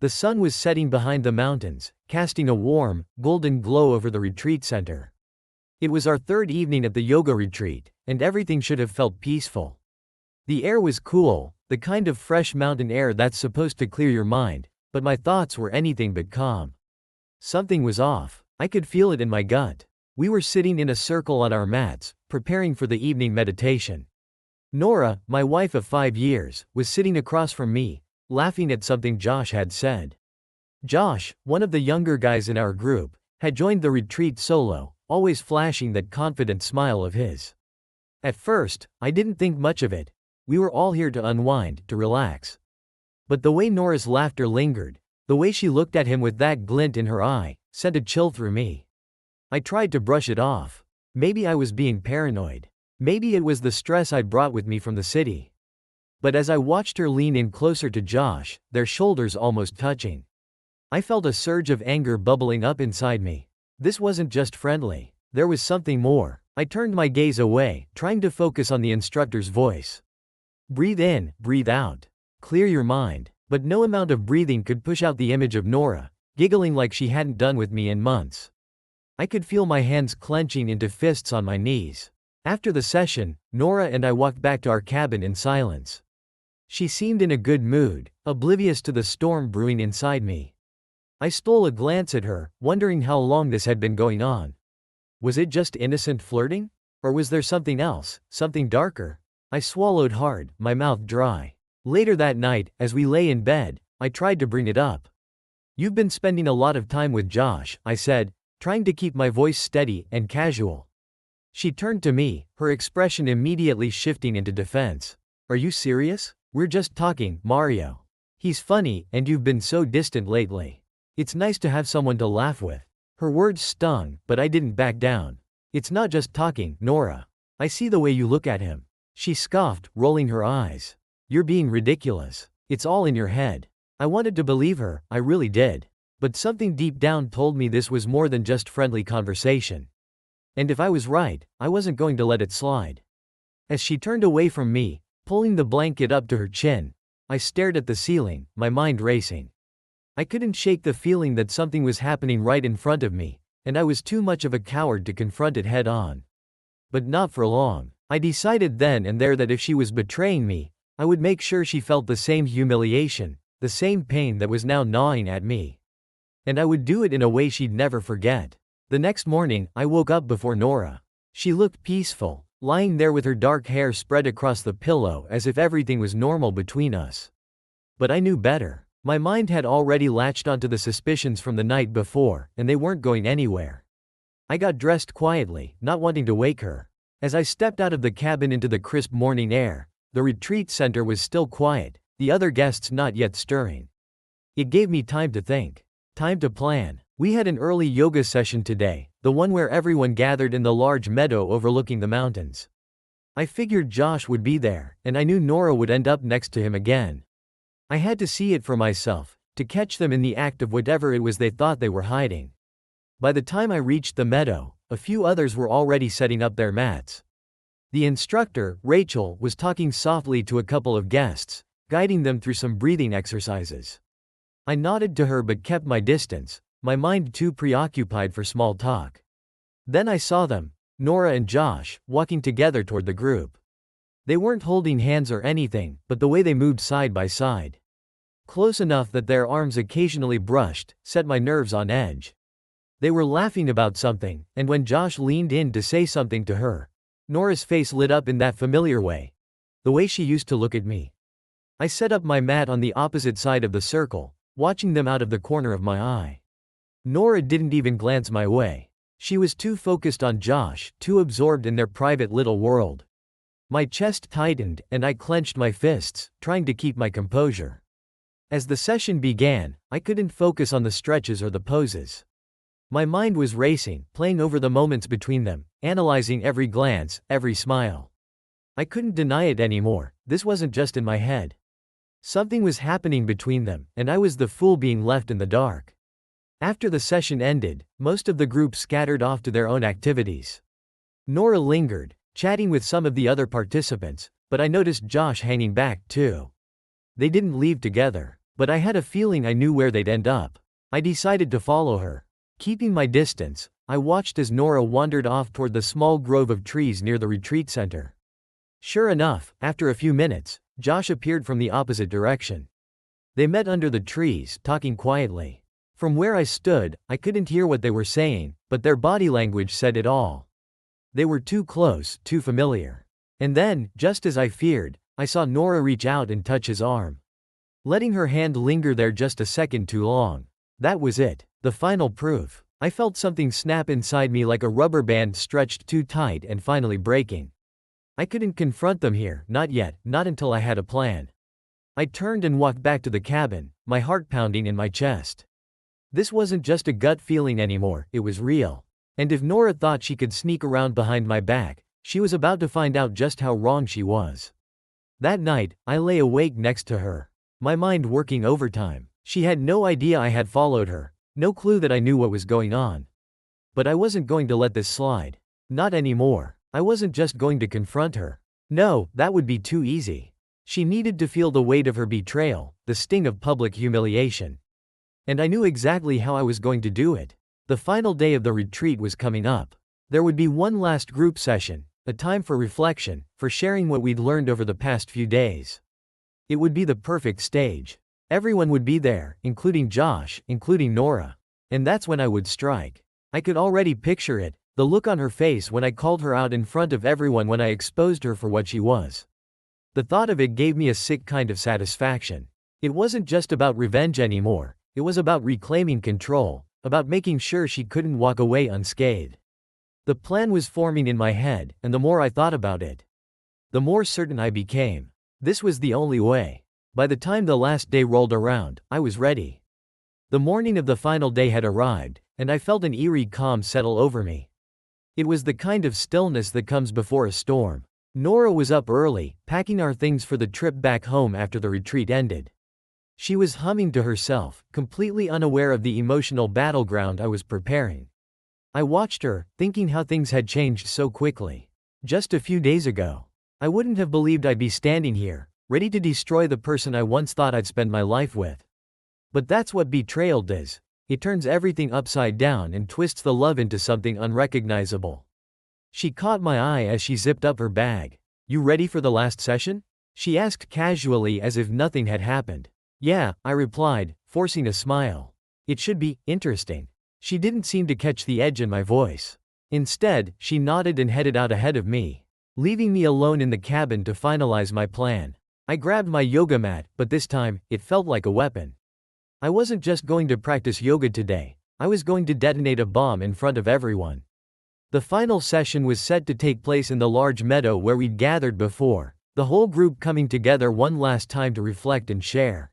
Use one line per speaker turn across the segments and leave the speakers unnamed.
The sun was setting behind the mountains, casting a warm, golden glow over the retreat center. It was our third evening at the yoga retreat, and everything should have felt peaceful. The air was cool, the kind of fresh mountain air that's supposed to clear your mind, but my thoughts were anything but calm. Something was off. I could feel it in my gut. We were sitting in a circle on our mats, preparing for the evening meditation. Nora, my wife of 5 years, was sitting across from me, laughing at something Josh had said. Josh, one of the younger guys in our group, had joined the retreat solo, always flashing that confident smile of his. At first, I didn't think much of it. We were all here to unwind, to relax. But the way Nora's laughter lingered, the way she looked at him with that glint in her eye, sent a chill through me. I tried to brush it off. Maybe I was being paranoid. Maybe it was the stress I'd brought with me from the city. But as I watched her lean in closer to Josh, their shoulders almost touching, I felt a surge of anger bubbling up inside me. This wasn't just friendly. There was something more. I turned my gaze away, trying to focus on the instructor's voice. Breathe in, breathe out. Clear your mind. But no amount of breathing could push out the image of Nora, giggling like she hadn't done with me in months. I could feel my hands clenching into fists on my knees. After the session, Nora and I walked back to our cabin in silence. She seemed in a good mood, oblivious to the storm brewing inside me. I stole a glance at her, wondering how long this had been going on. Was it just innocent flirting? Or was there something else, something darker? I swallowed hard, my mouth dry. Later that night, as we lay in bed, I tried to bring it up. "You've been spending a lot of time with Josh," I said, trying to keep my voice steady and casual. She turned to me, her expression immediately shifting into defense. "Are you serious? We're just talking, Mario. He's funny, and you've been so distant lately. It's nice to have someone to laugh with." Her words stung, but I didn't back down. "It's not just talking, Nora. I see the way you look at him." She scoffed, rolling her eyes. "You're being ridiculous. It's all in your head." I wanted to believe her, I really did. But something deep down told me this was more than just friendly conversation. And if I was right, I wasn't going to let it slide. As she turned away from me, pulling the blanket up to her chin, I stared at the ceiling, my mind racing. I couldn't shake the feeling that something was happening right in front of me, and I was too much of a coward to confront it head on. But not for long. I decided then and there that if she was betraying me, I would make sure she felt the same humiliation, the same pain that was now gnawing at me. And I would do it in a way she'd never forget. The next morning, I woke up before Nora. She looked peaceful, lying there with her dark hair spread across the pillow as if everything was normal between us. But I knew better. My mind had already latched onto the suspicions from the night before, and they weren't going anywhere. I got dressed quietly, not wanting to wake her. As I stepped out of the cabin into the crisp morning air, the retreat center was still quiet, the other guests not yet stirring. It gave me time to think. Time to plan. We had an early yoga session today, the one where everyone gathered in the large meadow overlooking the mountains. I figured Josh would be there, and I knew Nora would end up next to him again. I had to see it for myself, to catch them in the act of whatever it was they thought they were hiding. By the time I reached the meadow, a few others were already setting up their mats. The instructor, Rachel, was talking softly to a couple of guests, guiding them through some breathing exercises. I nodded to her but kept my distance, my mind too preoccupied for small talk. Then I saw them, Nora and Josh, walking together toward the group. They weren't holding hands or anything, but the way they moved side by side, close enough that their arms occasionally brushed, set my nerves on edge. They were laughing about something, and when Josh leaned in to say something to her, Nora's face lit up in that familiar way. The way she used to look at me. I set up my mat on the opposite side of the circle, watching them out of the corner of my eye. Nora didn't even glance my way. She was too focused on Josh, too absorbed in their private little world. My chest tightened, and I clenched my fists, trying to keep my composure. As the session began, I couldn't focus on the stretches or the poses. My mind was racing, playing over the moments between them, analyzing every glance, every smile. I couldn't deny it anymore, this wasn't just in my head. Something was happening between them, and I was the fool being left in the dark. After the session ended, most of the group scattered off to their own activities. Nora lingered, chatting with some of the other participants, but I noticed Josh hanging back too. They didn't leave together. But I had a feeling I knew where they'd end up. I decided to follow her. Keeping my distance, I watched as Nora wandered off toward the small grove of trees near the retreat center. Sure enough, after a few minutes, Josh appeared from the opposite direction. They met under the trees, talking quietly. From where I stood, I couldn't hear what they were saying, but their body language said it all. They were too close, too familiar. And then, just as I feared, I saw Nora reach out and touch his arm. Letting her hand linger there just a second too long. That was it, the final proof. I felt something snap inside me like a rubber band stretched too tight and finally breaking. I couldn't confront them here, not yet, not until I had a plan. I turned and walked back to the cabin, my heart pounding in my chest. This wasn't just a gut feeling anymore, it was real. And if Nora thought she could sneak around behind my back, she was about to find out just how wrong she was. That night, I lay awake next to her, my mind working overtime. She had no idea I had followed her, no clue that I knew what was going on. But I wasn't going to let this slide. Not anymore. I wasn't just going to confront her. No, that would be too easy. She needed to feel the weight of her betrayal, the sting of public humiliation. And I knew exactly how I was going to do it. The final day of the retreat was coming up. There would be one last group session, a time for reflection, for sharing what we'd learned over the past few days. It would be the perfect stage. Everyone would be there, including Josh, including Nora. And that's when I would strike. I could already picture it, the look on her face when I called her out in front of everyone, when I exposed her for what she was. The thought of it gave me a sick kind of satisfaction. It wasn't just about revenge anymore, it was about reclaiming control, about making sure she couldn't walk away unscathed. The plan was forming in my head, and the more I thought about it, the more certain I became. This was the only way. By the time the last day rolled around, I was ready. The morning of the final day had arrived, and I felt an eerie calm settle over me. It was the kind of stillness that comes before a storm. Nora was up early, packing our things for the trip back home after the retreat ended. She was humming to herself, completely unaware of the emotional battleground I was preparing. I watched her, thinking how things had changed so quickly. Just a few days ago, I wouldn't have believed I'd be standing here, ready to destroy the person I once thought I'd spend my life with. But that's what betrayal does. It turns everything upside down and twists the love into something unrecognizable. She caught my eye as she zipped up her bag. "You ready for the last session?" she asked casually, as if nothing had happened. "Yeah," I replied, forcing a smile. "It should be interesting." She didn't seem to catch the edge in my voice. Instead, she nodded and headed out ahead of me, leaving me alone in the cabin to finalize my plan. I grabbed my yoga mat, but this time, it felt like a weapon. I wasn't just going to practice yoga today, I was going to detonate a bomb in front of everyone. The final session was set to take place in the large meadow where we'd gathered before, the whole group coming together one last time to reflect and share.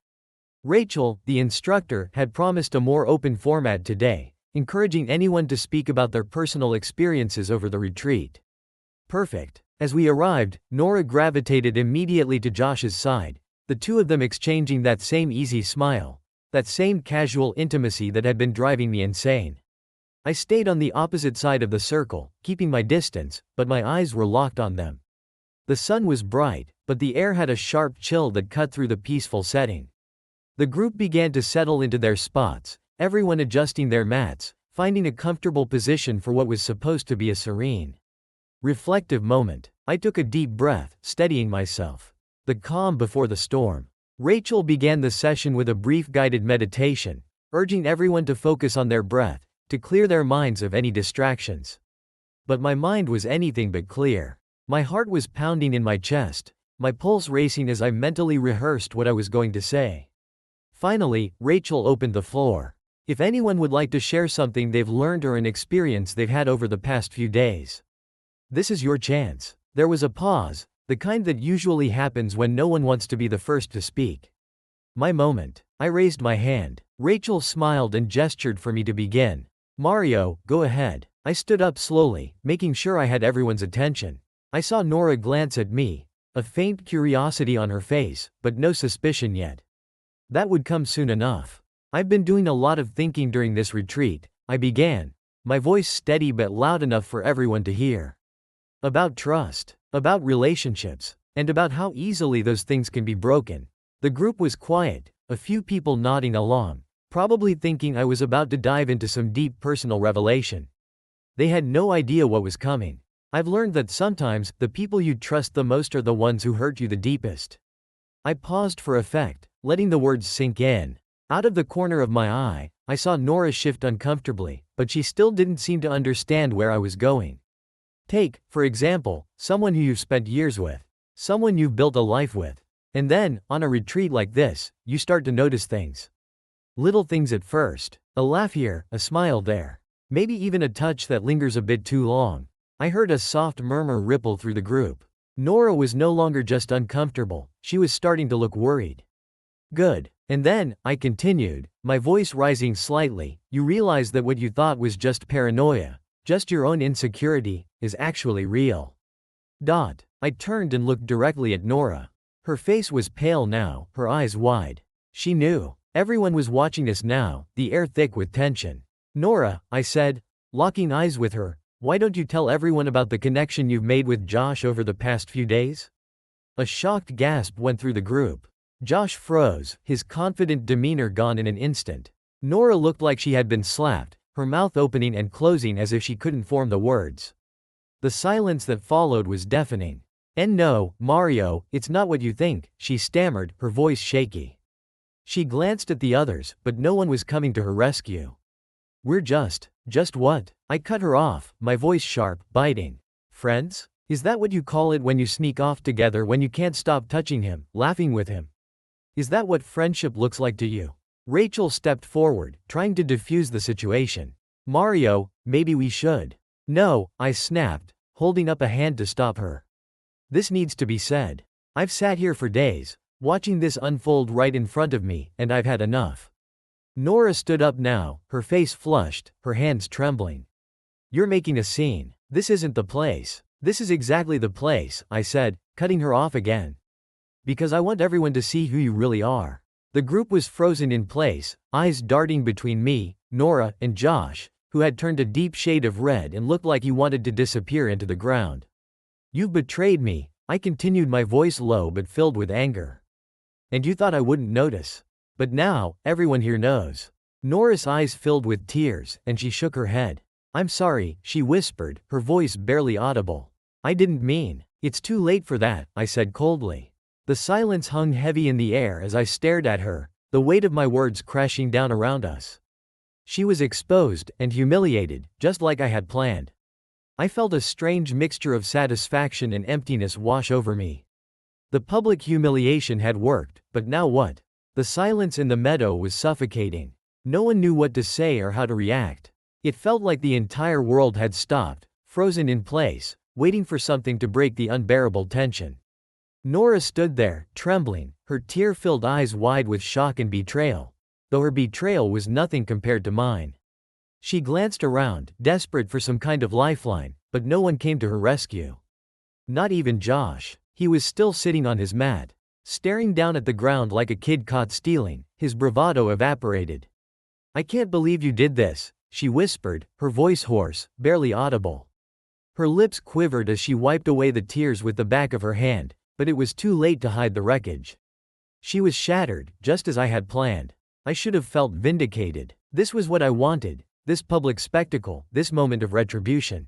Rachel, the instructor, had promised a more open format today, encouraging anyone to speak about their personal experiences over the retreat. Perfect. As we arrived, Nora gravitated immediately to Josh's side, the two of them exchanging that same easy smile, that same casual intimacy that had been driving me insane. I stayed on the opposite side of the circle, keeping my distance, but my eyes were locked on them. The sun was bright, but the air had a sharp chill that cut through the peaceful setting. The group began to settle into their spots, everyone adjusting their mats, finding a comfortable position for what was supposed to be a serene, reflective moment. I took a deep breath, steadying myself. The calm before the storm. Rachel began the session with a brief guided meditation, urging everyone to focus on their breath, to clear their minds of any distractions. But my mind was anything but clear. My heart was pounding in my chest, my pulse racing as I mentally rehearsed what I was going to say. Finally, Rachel opened the floor. If anyone would like to share something they've learned or an experience they've had over the past few days, this is your chance. There was a pause, the kind that usually happens when no one wants to be the first to speak. My moment. I raised my hand. Rachel smiled and gestured for me to begin. "Mario, go ahead." I stood up slowly, making sure I had everyone's attention. I saw Nora glance at me, a faint curiosity on her face, but no suspicion yet. That would come soon enough. "I've been doing a lot of thinking during this retreat," I began, my voice steady but loud enough for everyone to hear. "About trust, about relationships, and about how easily those things can be broken." The group was quiet, a few people nodding along, probably thinking I was about to dive into some deep personal revelation. They had no idea what was coming. I've learned that sometimes, the people you trust the most are the ones who hurt you the deepest. I paused for effect, letting the words sink in. Out of the corner of my eye, I saw Nora shift uncomfortably, but she still didn't seem to understand where I was going. Take, for example, someone who you've spent years with. Someone you've built a life with. And then, on a retreat like this, you start to notice things. Little things at first. A laugh here, a smile there. Maybe even a touch that lingers a bit too long. I heard a soft murmur ripple through the group. Nora was no longer just uncomfortable, she was starting to look worried. Good. And then, I continued, my voice rising slightly, you realize that what you thought was just paranoia, just your own insecurity, is actually real. I turned and looked directly at Nora. Her face was pale now, her eyes wide. She knew. Everyone was watching us now, the air thick with tension. Nora, I said, locking eyes with her, why don't you tell everyone about the connection you've made with Josh over the past few days? A shocked gasp went through the group. Josh froze, his confident demeanor gone in an instant. Nora looked like she had been slapped, her mouth opening and closing as if she couldn't form the words. The silence that followed was deafening. And no, Mario, it's not what you think, she stammered, her voice shaky. She glanced at the others, but no one was coming to her rescue. We're just what? I cut her off, my voice sharp, biting. Friends? Is that what you call it when you sneak off together when you can't stop touching him, laughing with him? Is that what friendship looks like to you? Rachel stepped forward, trying to defuse the situation. Mario, maybe we should. No, I snapped, holding up a hand to stop her. This needs to be said. I've sat here for days, watching this unfold right in front of me, and I've had enough. Nora stood up now, her face flushed, her hands trembling. You're making a scene. This isn't the place. This is exactly the place, I said, cutting her off again. Because I want everyone to see who you really are. The group was frozen in place, eyes darting between me, Nora, and Josh, who had turned a deep shade of red and looked like he wanted to disappear into the ground. You've betrayed me, I continued, my voice low but filled with anger. And you thought I wouldn't notice. But now, everyone here knows. Nora's eyes filled with tears, and she shook her head. I'm sorry, she whispered, her voice barely audible. I didn't mean. It's too late for that, I said coldly. The silence hung heavy in the air as I stared at her, the weight of my words crashing down around us. She was exposed and humiliated, just like I had planned. I felt a strange mixture of satisfaction and emptiness wash over me. The public humiliation had worked, but now what? The silence in the meadow was suffocating. No one knew what to say or how to react. It felt like the entire world had stopped, frozen in place, waiting for something to break the unbearable tension. Nora stood there, trembling, her tear-filled eyes wide with shock and betrayal. Though her betrayal was nothing compared to mine. She glanced around, desperate for some kind of lifeline, but no one came to her rescue. Not even Josh. He was still sitting on his mat, staring down at the ground like a kid caught stealing, his bravado evaporated. I can't believe you did this, she whispered, her voice hoarse, barely audible. Her lips quivered as she wiped away the tears with the back of her hand, but it was too late to hide the wreckage. She was shattered, just as I had planned. I should have felt vindicated. This was what I wanted, this public spectacle, this moment of retribution.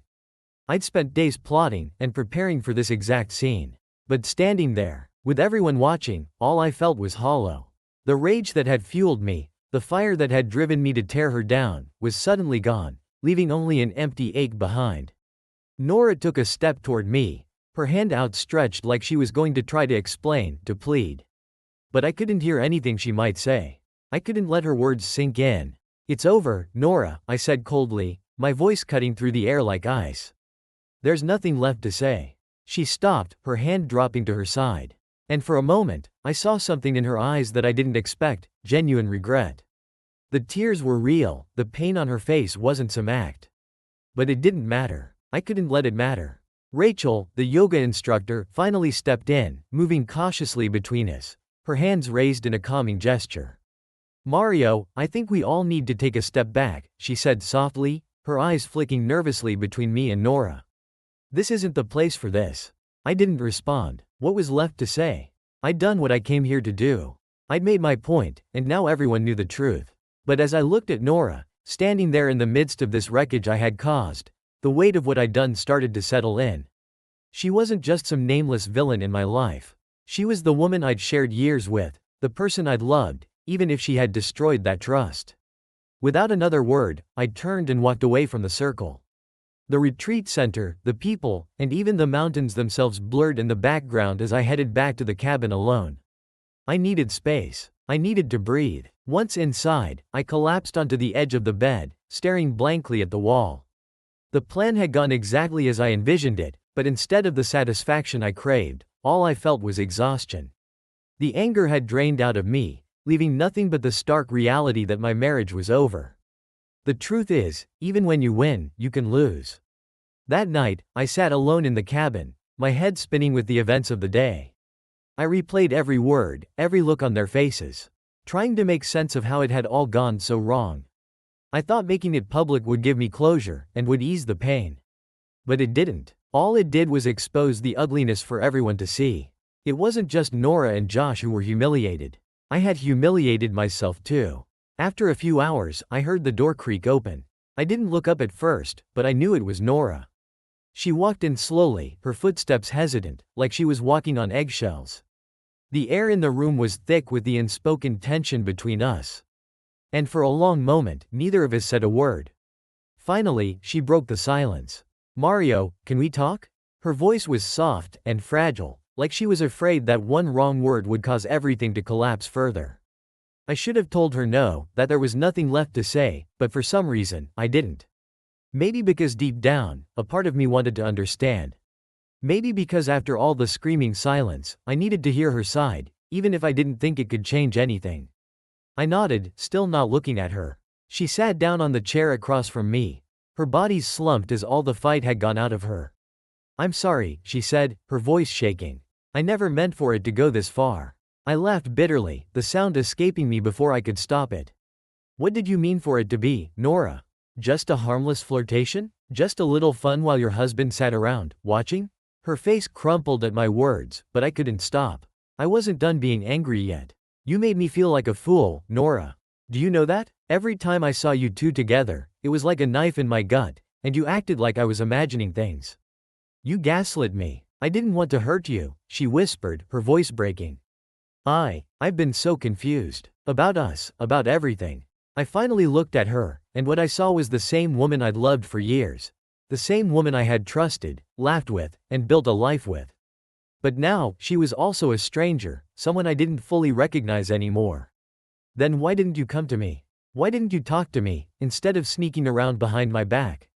I'd spent days plotting and preparing for this exact scene. But standing there, with everyone watching, all I felt was hollow. The rage that had fueled me, the fire that had driven me to tear her down, was suddenly gone, leaving only an empty ache behind. Nora took a step toward me, her hand outstretched like she was going to try to explain, to plead. But I couldn't hear anything she might say. I couldn't let her words sink in. It's over, Nora, I said coldly, my voice cutting through the air like ice. There's nothing left to say. She stopped, her hand dropping to her side. And for a moment, I saw something in her eyes that I didn't expect, genuine regret. The tears were real, the pain on her face wasn't some act. But it didn't matter. I couldn't let it matter. Rachel, the yoga instructor, finally stepped in, moving cautiously between us, her hands raised in a calming gesture. Mario, I think we all need to take a step back, she said softly, her eyes flicking nervously between me and Nora. This isn't the place for this. I didn't respond. What was left to say? I'd done what I came here to do. I'd made my point, and now everyone knew the truth. But as I looked at Nora, standing there in the midst of this wreckage I had caused, the weight of what I'd done started to settle in. She wasn't just some nameless villain in my life. She was the woman I'd shared years with, the person I'd loved, even if she had destroyed that trust. Without another word, I turned and walked away from the circle. The retreat center, the people, and even the mountains themselves blurred in the background as I headed back to the cabin alone. I needed space. I needed to breathe. Once inside, I collapsed onto the edge of the bed, staring blankly at the wall. The plan had gone exactly as I envisioned it, but instead of the satisfaction I craved, all I felt was exhaustion. The anger had drained out of me, leaving nothing but the stark reality that my marriage was over. The truth is, even when you win, you can lose. That night, I sat alone in the cabin, my head spinning with the events of the day. I replayed every word, every look on their faces, trying to make sense of how it had all gone so wrong. I thought making it public would give me closure and would ease the pain. But it didn't. All it did was expose the ugliness for everyone to see. It wasn't just Nora and Josh who were humiliated. I had humiliated myself too. After a few hours, I heard the door creak open. I didn't look up at first, but I knew it was Nora. She walked in slowly, her footsteps hesitant, like she was walking on eggshells. The air in the room was thick with the unspoken tension between us. And for a long moment, neither of us said a word. Finally, she broke the silence. "Mario, can we talk?" Her voice was soft and fragile, like she was afraid that one wrong word would cause everything to collapse further. I should have told her no, that there was nothing left to say, but for some reason, I didn't. Maybe because deep down, a part of me wanted to understand. Maybe because after all the screaming silence, I needed to hear her side, even if I didn't think it could change anything. I nodded, still not looking at her. She sat down on the chair across from me. Her body slumped as all the fight had gone out of her. "I'm sorry," she said, her voice shaking. "I never meant for it to go this far." I laughed bitterly, the sound escaping me before I could stop it. "What did you mean for it to be, Nora? Just a harmless flirtation? Just a little fun while your husband sat around, watching?" Her face crumpled at my words, but I couldn't stop. I wasn't done being angry yet. "You made me feel like a fool, Nora. Do you know that? Every time I saw you two together, it was like a knife in my gut, and you acted like I was imagining things. You gaslit me. I didn't want to hurt you," she whispered, her voice breaking. I've been so confused. About us, about everything." I finally looked at her, and what I saw was the same woman I'd loved for years. The same woman I had trusted, laughed with, and built a life with. But now, she was also a stranger, someone I didn't fully recognize anymore. "Then why didn't you come to me? Why didn't you talk to me, instead of sneaking around behind my back?"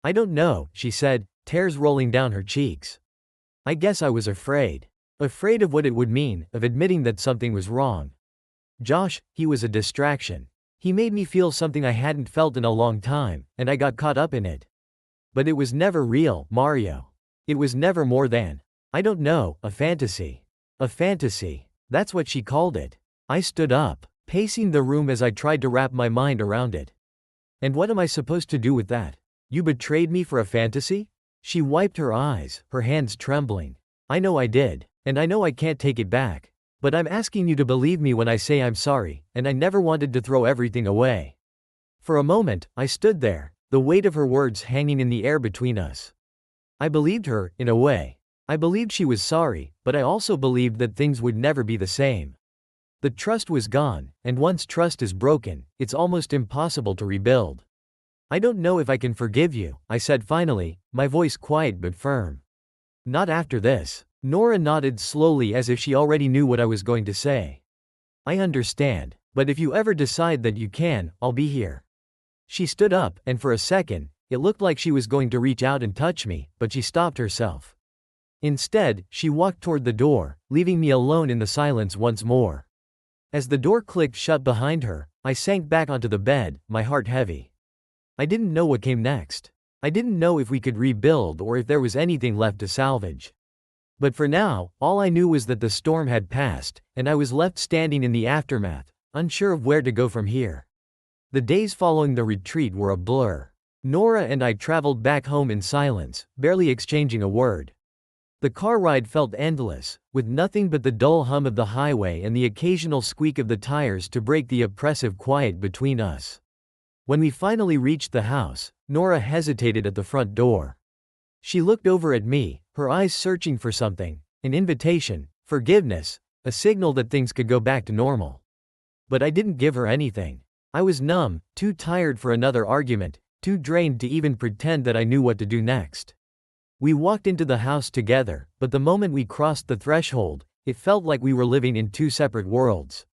"I don't know," she said, tears rolling down her cheeks. "I guess I was afraid. Afraid of what it would mean, of admitting that something was wrong. Josh, he was a distraction. He made me feel something I hadn't felt in a long time, and I got caught up in it. But it was never real, Mario. It was never more than, I don't know, a fantasy. A fantasy. That's what she called it." I stood up, pacing the room as I tried to wrap my mind around it. "And what am I supposed to do with that? You betrayed me for a fantasy?" She wiped her eyes, her hands trembling. "I know I did. And I know I can't take it back. But I'm asking you to believe me when I say I'm sorry, and I never wanted to throw everything away." For a moment, I stood there, the weight of her words hanging in the air between us. I believed her, in a way. I believed she was sorry, but I also believed that things would never be the same. The trust was gone, and once trust is broken, it's almost impossible to rebuild. "I don't know if I can forgive you," I said finally, my voice quiet but firm. "Not after this." Nora nodded slowly as if she already knew what I was going to say. "I understand, but if you ever decide that you can, I'll be here." She stood up, and for a second, it looked like she was going to reach out and touch me, but she stopped herself. Instead, she walked toward the door, leaving me alone in the silence once more. As the door clicked shut behind her, I sank back onto the bed, my heart heavy. I didn't know what came next. I didn't know if we could rebuild or if there was anything left to salvage. But for now, all I knew was that the storm had passed, and I was left standing in the aftermath, unsure of where to go from here. The days following the retreat were a blur. Nora and I traveled back home in silence, barely exchanging a word. The car ride felt endless, with nothing but the dull hum of the highway and the occasional squeak of the tires to break the oppressive quiet between us. When we finally reached the house, Nora hesitated at the front door. She looked over at me, her eyes searching for something, an invitation, forgiveness, a signal that things could go back to normal. But I didn't give her anything. I was numb, too tired for another argument, too drained to even pretend that I knew what to do next. We walked into the house together, but the moment we crossed the threshold, it felt like we were living in two separate worlds.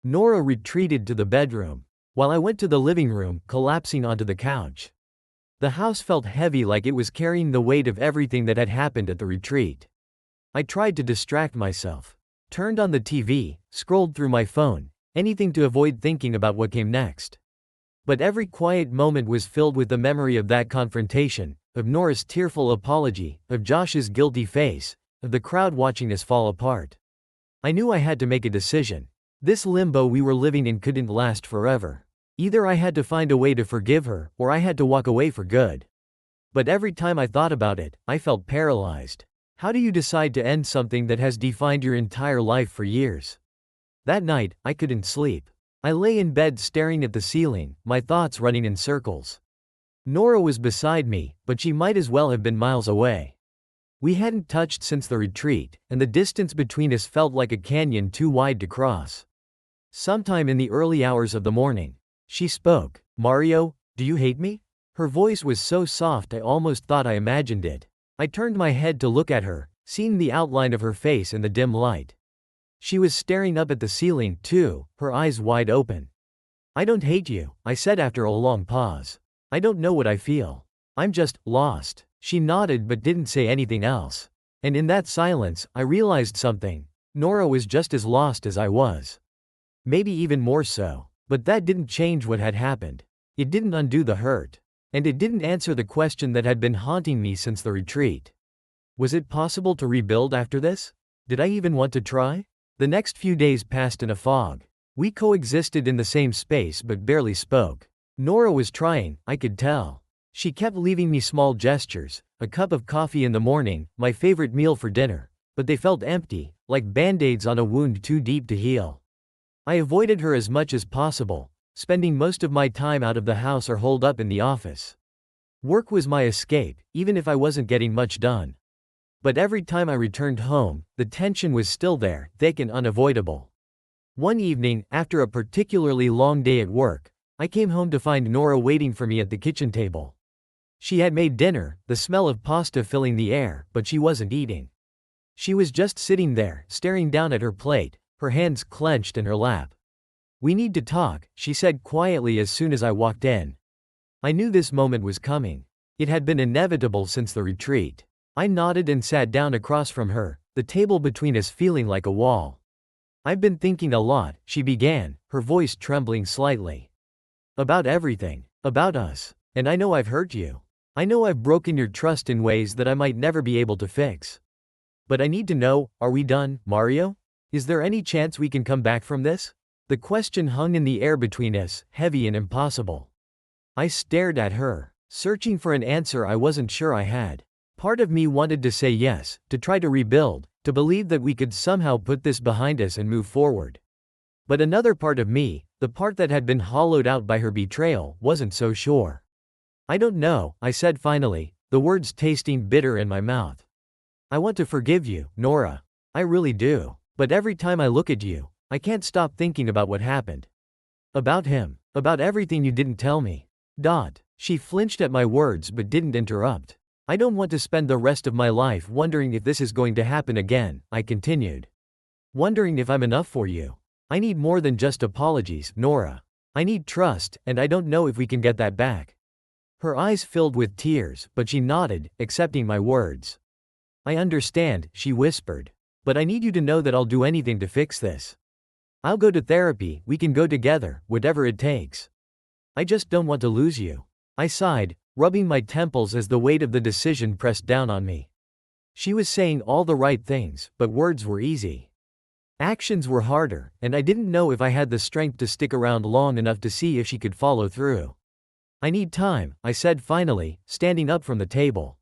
Nora retreated to the bedroom, while I went to the living room, collapsing onto the couch. The house felt heavy, like it was carrying the weight of everything that had happened at the retreat. I tried to distract myself. Turned on the TV, scrolled through my phone, anything to avoid thinking about what came next. But every quiet moment was filled with the memory of that confrontation, of Nora's tearful apology, of Josh's guilty face, of the crowd watching us fall apart. I knew I had to make a decision. This limbo we were living in couldn't last forever. Either I had to find a way to forgive her, or I had to walk away for good. But every time I thought about it, I felt paralyzed. How do you decide to end something that has defined your entire life for years? That night, I couldn't sleep. I lay in bed staring at the ceiling, my thoughts running in circles. Nora was beside me, but she might as well have been miles away. We hadn't touched since the retreat, and the distance between us felt like a canyon too wide to cross. Sometime in the early hours of the morning, she spoke. "Mario, do you hate me?" Her voice was so soft I almost thought I imagined it. I turned my head to look at her, seeing the outline of her face in the dim light. She was staring up at the ceiling, too, her eyes wide open. "I don't hate you," I said after a long pause. "I don't know what I feel. I'm just lost." She nodded but didn't say anything else. And in that silence, I realized something. Nora was just as lost as I was. Maybe even more so. But that didn't change what had happened. It didn't undo the hurt. And it didn't answer the question that had been haunting me since the retreat. Was it possible to rebuild after this? Did I even want to try? The next few days passed in a fog. We coexisted in the same space but barely spoke. Nora was trying, I could tell. She kept leaving me small gestures, a cup of coffee in the morning, my favorite meal for dinner, but they felt empty, like band-aids on a wound too deep to heal. I avoided her as much as possible, spending most of my time out of the house or holed up in the office. Work was my escape, even if I wasn't getting much done. But every time I returned home, the tension was still there, thick and unavoidable. One evening, after a particularly long day at work, I came home to find Nora waiting for me at the kitchen table. She had made dinner, the smell of pasta filling the air, but she wasn't eating. She was just sitting there, staring down at her plate, her hands clenched in her lap. "We need to talk," she said quietly as soon as I walked in. I knew this moment was coming. It had been inevitable since the retreat. I nodded and sat down across from her, the table between us feeling like a wall. "I've been thinking a lot," she began, her voice trembling slightly. "About everything. About us. And I know I've hurt you. I know I've broken your trust in ways that I might never be able to fix. But I need to know, are we done, Mario? Is there any chance we can come back from this?" The question hung in the air between us, heavy and impossible. I stared at her, searching for an answer I wasn't sure I had. Part of me wanted to say yes, to try to rebuild, to believe that we could somehow put this behind us and move forward. But another part of me, the part that had been hollowed out by her betrayal, wasn't so sure. "I don't know," I said finally, the words tasting bitter in my mouth. "I want to forgive you, Nora. I really do. But every time I look at you, I can't stop thinking about what happened. About him. About everything you didn't tell me." She flinched at my words but didn't interrupt. "I don't want to spend the rest of my life wondering if this is going to happen again," I continued. "Wondering if I'm enough for you. I need more than just apologies, Nora. I need trust, and I don't know if we can get that back." Her eyes filled with tears, but she nodded, accepting my words. "I understand," she whispered. "But I need you to know that I'll do anything to fix this. I'll go to therapy, we can go together, whatever it takes. I just don't want to lose you." I sighed, rubbing my temples as the weight of the decision pressed down on me. She was saying all the right things, but words were easy. Actions were harder, and I didn't know if I had the strength to stick around long enough to see if she could follow through. "I need time," I said finally, standing up from the table.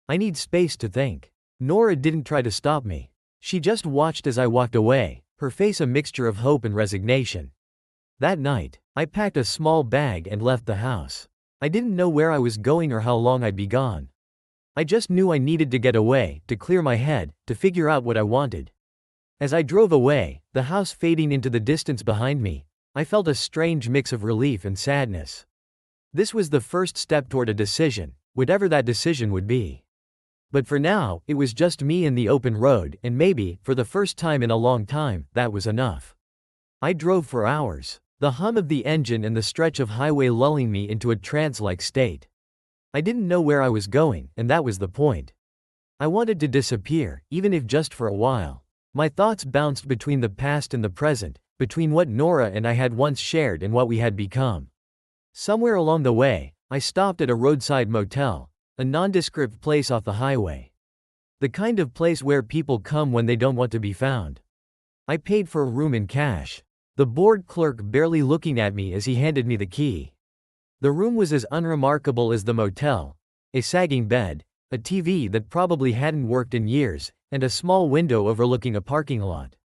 "I need space to think." Nora didn't try to stop me. She just watched as I walked away, her face a mixture of hope and resignation. That night, I packed a small bag and left the house. I didn't know where I was going or how long I'd be gone. I just knew I needed to get away, to clear my head, to figure out what I wanted. As I drove away, the house fading into the distance behind me, I felt a strange mix of relief and sadness. This was the first step toward a decision, whatever that decision would be. But for now, it was just me and the open road, and maybe, for the first time in a long time, that was enough. I drove for hours, the hum of the engine and the stretch of highway lulling me into a trance-like state. I didn't know where I was going, and that was the point. I wanted to disappear, even if just for a while. My thoughts bounced between the past and the present, between what Nora and I had once shared and what we had become. Somewhere along the way, I stopped at a roadside motel, a nondescript place off the highway. The kind of place where people come when they don't want to be found. I paid for a room in cash, the bored clerk barely looking at me as he handed me the key. The room was as unremarkable as the motel: a sagging bed, a TV that probably hadn't worked in years, and a small window overlooking a parking lot.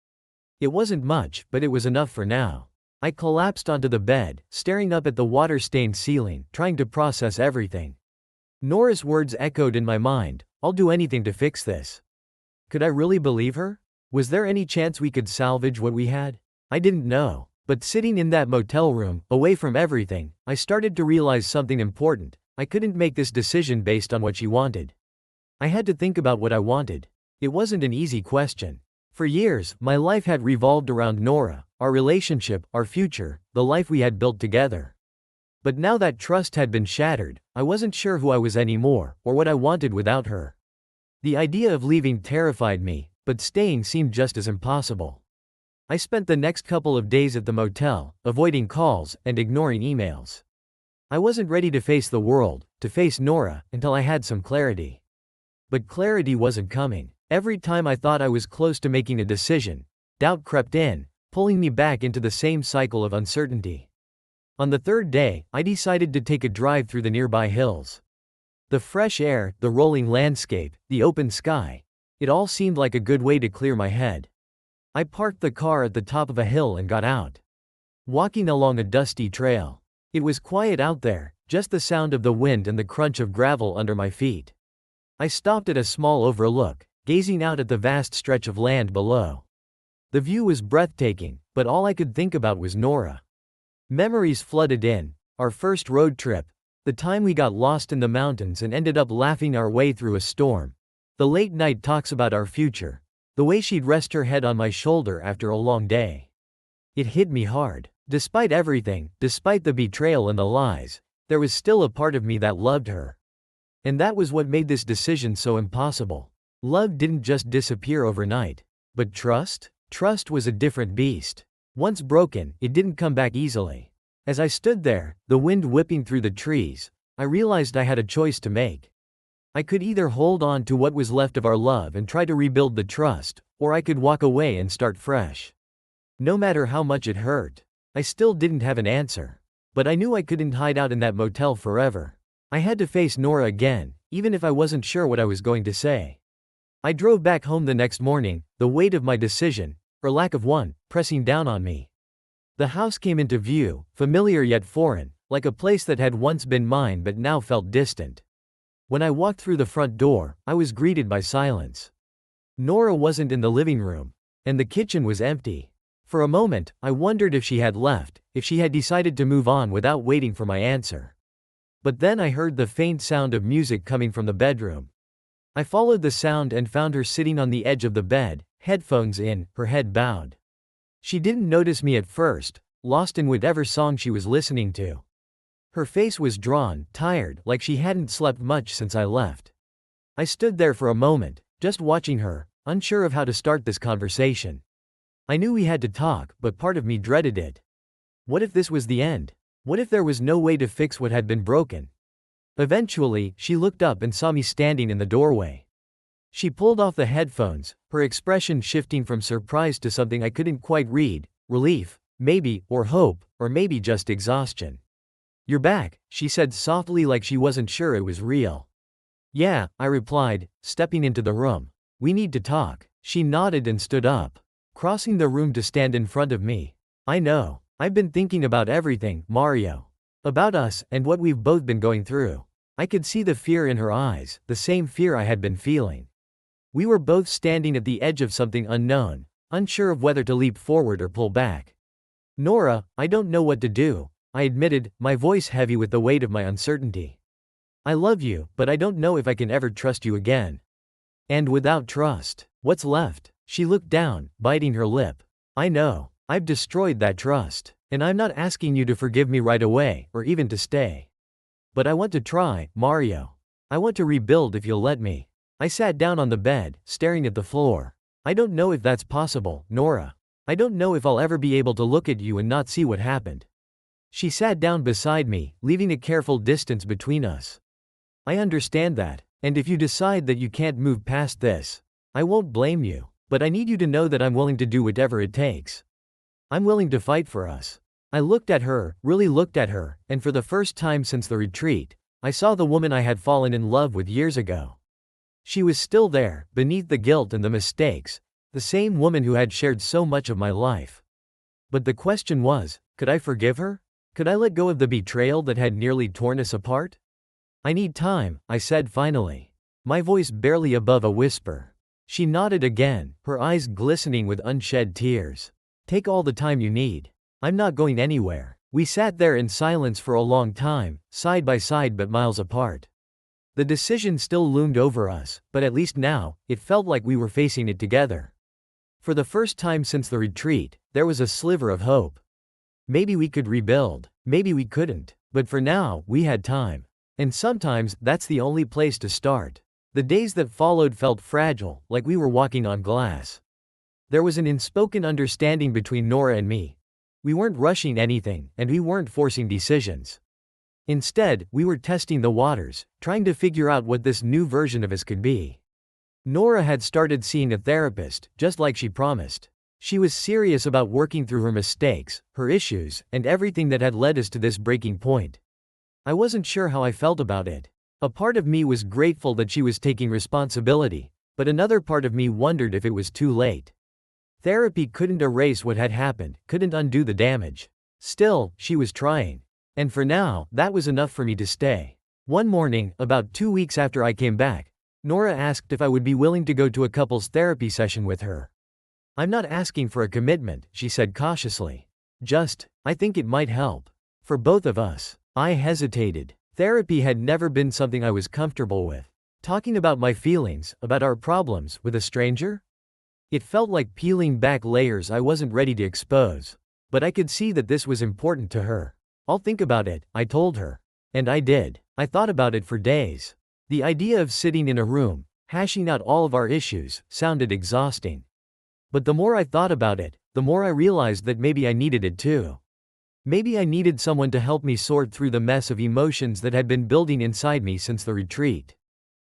It wasn't much, but it was enough for now. I collapsed onto the bed, staring up at the water-stained ceiling, trying to process everything. Nora's words echoed in my mind, "I'll do anything to fix this." Could I really believe her? Was there any chance we could salvage what we had? I didn't know. But sitting in that motel room, away from everything, I started to realize something important. I couldn't make this decision based on what she wanted. I had to think about what I wanted. It wasn't an easy question. For years, my life had revolved around Nora, our relationship, our future, the life we had built together. But now that trust had been shattered, I wasn't sure who I was anymore, or what I wanted without her. The idea of leaving terrified me, but staying seemed just as impossible. I spent the next couple of days at the motel, avoiding calls and ignoring emails. I wasn't ready to face the world, to face Nora, until I had some clarity. But clarity wasn't coming. Every time I thought I was close to making a decision, doubt crept in, pulling me back into the same cycle of uncertainty. On the third day, I decided to take a drive through the nearby hills. The fresh air, the rolling landscape, the open sky, it all seemed like a good way to clear my head. I parked the car at the top of a hill and got out. Walking along a dusty trail. It was quiet out there, just the sound of the wind and the crunch of gravel under my feet. I stopped at a small overlook, gazing out at the vast stretch of land below. The view was breathtaking, but all I could think about was Nora. Memories flooded in: our first road trip, the time we got lost in the mountains and ended up laughing our way through a storm, the late night talks about our future, the way she'd rest her head on my shoulder after a long day. It hit me hard. Despite everything, despite the betrayal and the lies, there was still a part of me that loved her. And that was what made this decision so impossible. Love didn't just disappear overnight. But trust? Trust was a different beast. Once broken, it didn't come back easily. As I stood there, the wind whipping through the trees, I realized I had a choice to make. I could either hold on to what was left of our love and try to rebuild the trust, or I could walk away and start fresh. No matter how much it hurt, I still didn't have an answer. But I knew I couldn't hide out in that motel forever. I had to face Nora again, even if I wasn't sure what I was going to say. I drove back home the next morning, the weight of my decision, or lack of one, pressing down on me. The house came into view, familiar yet foreign, like a place that had once been mine but now felt distant. When I walked through the front door, I was greeted by silence. Nora wasn't in the living room, and the kitchen was empty. For a moment, I wondered if she had left, if she had decided to move on without waiting for my answer. But then I heard the faint sound of music coming from the bedroom. I followed the sound and found her sitting on the edge of the bed, headphones in, her head bowed. She didn't notice me at first, lost in whatever song she was listening to. Her face was drawn, tired, like she hadn't slept much since I left. I stood there for a moment, just watching her, unsure of how to start this conversation. I knew we had to talk, but part of me dreaded it. What if this was the end? What if there was no way to fix what had been broken? Eventually, she looked up and saw me standing in the doorway. She pulled off the headphones, her expression shifting from surprise to something I couldn't quite read: relief, maybe, or hope, or maybe just exhaustion. "You're back," she said softly, like she wasn't sure it was real. "Yeah," I replied, stepping into the room. We need to talk. She nodded and stood up, crossing the room to stand in front of me. I know. I've been thinking about everything, Mario. About us, and what we've both been going through. I could see the fear in her eyes, the same fear I had been feeling. We were both standing at the edge of something unknown, unsure of whether to leap forward or pull back. Nora, I don't know what to do, I admitted, my voice heavy with the weight of my uncertainty. I love you, but I don't know if I can ever trust you again. And without trust, what's left? She looked down, biting her lip. I know. I've destroyed that trust, and I'm not asking you to forgive me right away, or even to stay. But I want to try, Mario. I want to rebuild if you'll let me. I sat down on the bed, staring at the floor. I don't know if that's possible, Nora. I don't know if I'll ever be able to look at you and not see what happened. She sat down beside me, leaving a careful distance between us. I understand that, and if you decide that you can't move past this, I won't blame you, but I need you to know that I'm willing to do whatever it takes. I'm willing to fight for us. I looked at her, really looked at her, and for the first time since the retreat, I saw the woman I had fallen in love with years ago. She was still there, beneath the guilt and the mistakes, the same woman who had shared so much of my life. But the question was, could I forgive her? Could I let go of the betrayal that had nearly torn us apart? I need time, I said finally, my voice barely above a whisper. She nodded again, her eyes glistening with unshed tears. Take all the time you need. I'm not going anywhere. We sat there in silence for a long time, side by side but miles apart. The decision still loomed over us, but at least now, it felt like we were facing it together. For the first time since the retreat, there was a sliver of hope. Maybe we could rebuild, maybe we couldn't, but for now, we had time. And sometimes, that's the only place to start. The days that followed felt fragile, like we were walking on glass. There was an unspoken understanding between Nora and me. We weren't rushing anything, and we weren't forcing decisions. Instead, we were testing the waters, trying to figure out what this new version of us could be. Nora had started seeing a therapist, just like she promised. She was serious about working through her mistakes, her issues, and everything that had led us to this breaking point. I wasn't sure how I felt about it. A part of me was grateful that she was taking responsibility, but another part of me wondered if it was too late. Therapy couldn't erase what had happened, couldn't undo the damage. Still, she was trying. And for now, that was enough for me to stay. One morning, about 2 weeks after I came back, Nora asked if I would be willing to go to a couples therapy session with her. I'm not asking for a commitment, she said cautiously. I think it might help. For both of us. I hesitated. Therapy had never been something I was comfortable with. Talking about my feelings, about our problems, with a stranger? It felt like peeling back layers I wasn't ready to expose. But I could see that this was important to her. I'll think about it, I told her. And I did. I thought about it for days. The idea of sitting in a room, hashing out all of our issues, sounded exhausting. But the more I thought about it, the more I realized that maybe I needed it too. Maybe I needed someone to help me sort through the mess of emotions that had been building inside me since the retreat.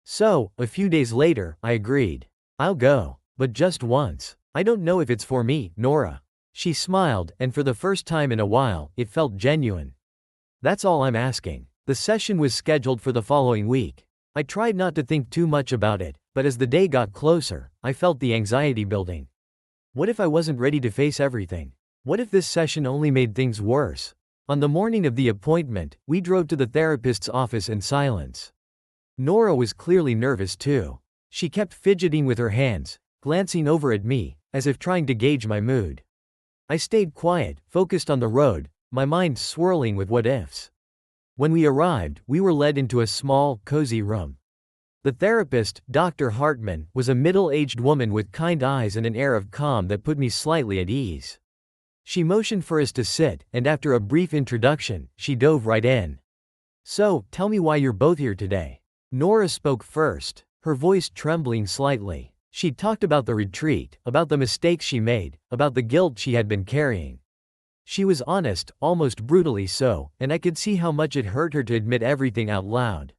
So, a few days later, I agreed. I'll go. But just once. I don't know if it's for me, Nora. She smiled, and for the first time in a while, it felt genuine. That's all I'm asking. The session was scheduled for the following week. I tried not to think too much about it, but as the day got closer, I felt the anxiety building. What if I wasn't ready to face everything? What if this session only made things worse? On the morning of the appointment, we drove to the therapist's office in silence. Nora was clearly nervous too. She kept fidgeting with her hands, glancing over at me, as if trying to gauge my mood. I stayed quiet, focused on the road, my mind swirling with what-ifs. When we arrived, we were led into a small, cozy room. The therapist, Dr. Hartman, was a middle-aged woman with kind eyes and an air of calm that put me slightly at ease. She motioned for us to sit, and after a brief introduction, she dove right in. So, tell me why you're both here today. Nora spoke first, her voice trembling slightly. She talked about the retreat, about the mistakes she made, about the guilt she had been carrying. She was honest, almost brutally so, and I could see how much it hurt her to admit everything out loud.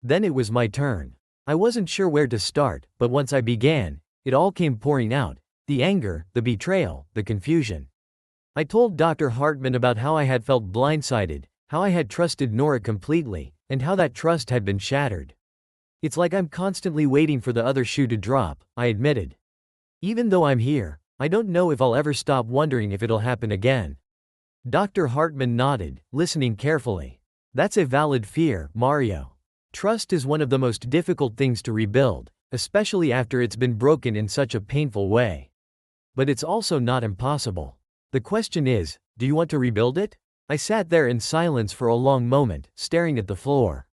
Then it was my turn. I wasn't sure where to start, but once I began, it all came pouring out. The anger, the betrayal, the confusion. I told Dr. Hartman about how I had felt blindsided, how I had trusted Nora completely, and how that trust had been shattered. It's like I'm constantly waiting for the other shoe to drop, I admitted. Even though I'm here, I don't know if I'll ever stop wondering if it'll happen again. Dr. Hartman nodded, listening carefully. That's a valid fear, Mario. Trust is one of the most difficult things to rebuild, especially after it's been broken in such a painful way. But it's also not impossible. The question is, do you want to rebuild it? I sat there in silence for a long moment, staring at the floor.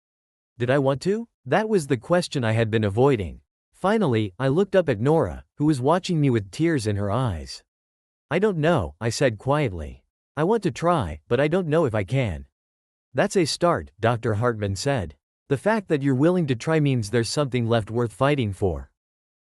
Did I want to? That was the question I had been avoiding. Finally, I looked up at Nora, who was watching me with tears in her eyes. I don't know, I said quietly. I want to try, but I don't know if I can. That's a start, Dr. Hartman said. The fact that you're willing to try means there's something left worth fighting for.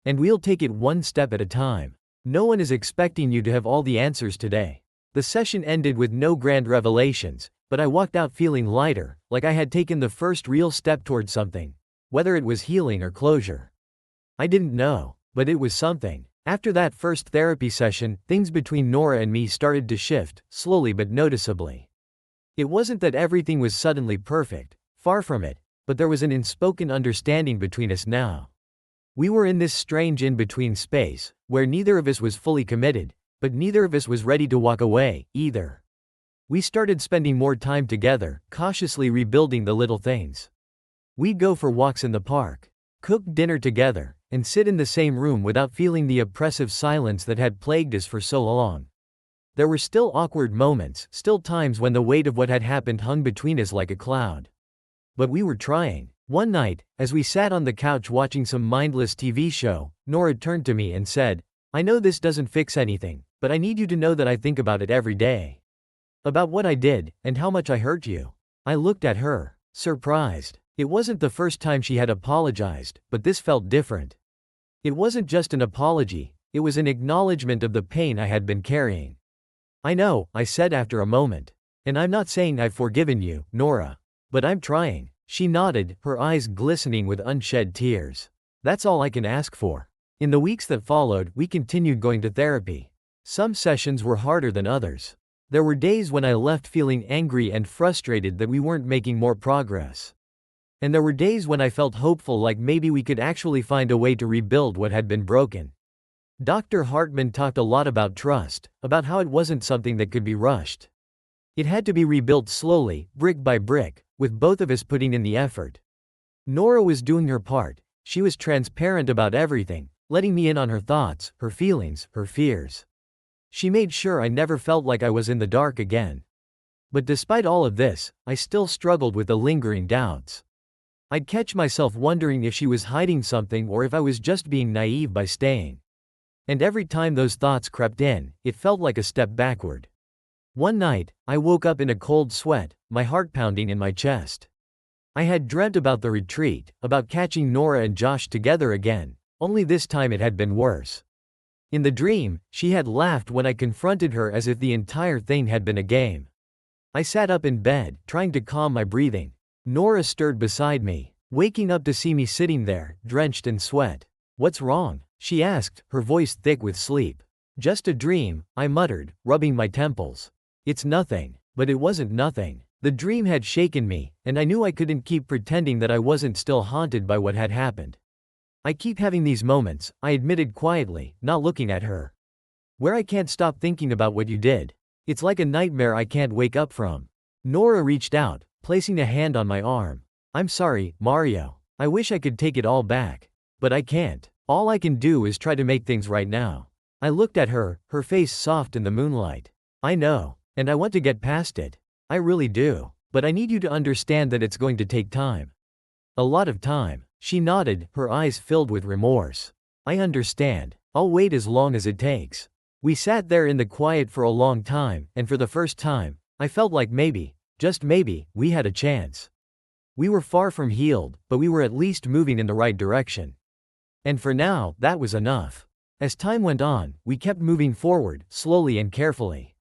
And we'll take it one step at a time. No one is expecting you to have all the answers today. The session ended with no grand revelations, but I walked out feeling lighter, like I had taken the first real step toward something. Whether it was healing or closure, I didn't know, but it was something. After that first therapy session, things between Nora and me started to shift, slowly but noticeably. It wasn't that everything was suddenly perfect, far from it, but there was an unspoken understanding between us now. We were in this strange in-between space, where neither of us was fully committed, but neither of us was ready to walk away, either. We started spending more time together, cautiously rebuilding the little things. We'd go for walks in the park, cook dinner together, and sit in the same room without feeling the oppressive silence that had plagued us for so long. There were still awkward moments, still times when the weight of what had happened hung between us like a cloud. But we were trying. One night, as we sat on the couch watching some mindless TV show, Nora turned to me and said, I know this doesn't fix anything, but I need you to know that I think about it every day. About what I did, and how much I hurt you. I looked at her, surprised. It wasn't the first time she had apologized, but this felt different. It wasn't just an apology, it was an acknowledgement of the pain I had been carrying. I know, I said after a moment. And I'm not saying I've forgiven you, Nora. But I'm trying. She nodded, her eyes glistening with unshed tears. That's all I can ask for. In the weeks that followed, we continued going to therapy. Some sessions were harder than others. There were days when I left feeling angry and frustrated that we weren't making more progress. And there were days when I felt hopeful, like maybe we could actually find a way to rebuild what had been broken. Dr. Hartman talked a lot about trust, about how it wasn't something that could be rushed. It had to be rebuilt slowly, brick by brick, with both of us putting in the effort. Nora was doing her part. She was transparent about everything, letting me in on her thoughts, her feelings, her fears. She made sure I never felt like I was in the dark again. But despite all of this, I still struggled with the lingering doubts. I'd catch myself wondering if she was hiding something or if I was just being naive by staying. And every time those thoughts crept in, it felt like a step backward. One night, I woke up in a cold sweat, my heart pounding in my chest. I had dreamt about the retreat, about catching Nora and Josh together again, only this time it had been worse. In the dream, she had laughed when I confronted her as if the entire thing had been a game. I sat up in bed, trying to calm my breathing. Nora stirred beside me, waking up to see me sitting there, drenched in sweat. What's wrong? She asked, her voice thick with sleep. Just a dream, I muttered, rubbing my temples. It's nothing. But it wasn't nothing. The dream had shaken me, and I knew I couldn't keep pretending that I wasn't still haunted by what had happened. I keep having these moments, I admitted quietly, not looking at her, where I can't stop thinking about what you did. It's like a nightmare I can't wake up from. Nora reached out, placing a hand on my arm. I'm sorry, Mario. I wish I could take it all back. But I can't. All I can do is try to make things right now. I looked at her, her face soft in the moonlight. I know. And I want to get past it. I really do. But I need you to understand that it's going to take time. A lot of time. She nodded, her eyes filled with remorse. I understand. I'll wait as long as it takes. We sat there in the quiet for a long time, and for the first time, I felt like maybe, just maybe, we had a chance. We were far from healed, but we were at least moving in the right direction. And for now, that was enough. As time went on, we kept moving forward, slowly and carefully.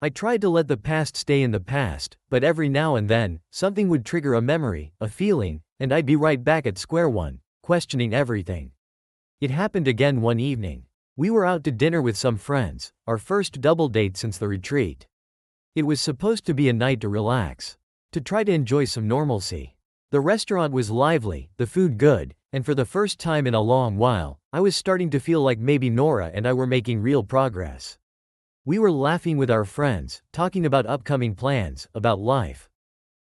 I tried to let the past stay in the past, but every now and then, something would trigger a memory, a feeling, and I'd be right back at square one, questioning everything. It happened again one evening. We were out to dinner with some friends, our first double date since the retreat. It was supposed to be a night to relax, to try to enjoy some normalcy. The restaurant was lively, the food good, and for the first time in a long while, I was starting to feel like maybe Nora and I were making real progress. We were laughing with our friends, talking about upcoming plans, about life.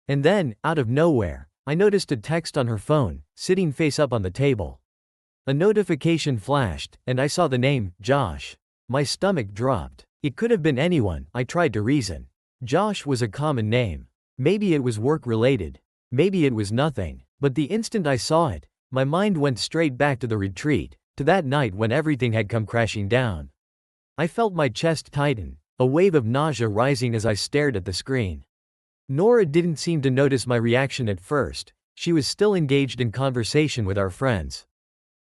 And then, out of nowhere, I noticed a text on her phone, sitting face up on the table. A notification flashed, and I saw the name, Josh. My stomach dropped. It could have been anyone, I tried to reason. Josh was a common name. Maybe it was work-related. Maybe it was nothing. But the instant I saw it, my mind went straight back to the retreat, to that night when everything had come crashing down. I felt my chest tighten, a wave of nausea rising as I stared at the screen. Nora didn't seem to notice my reaction at first. She was still engaged in conversation with our friends.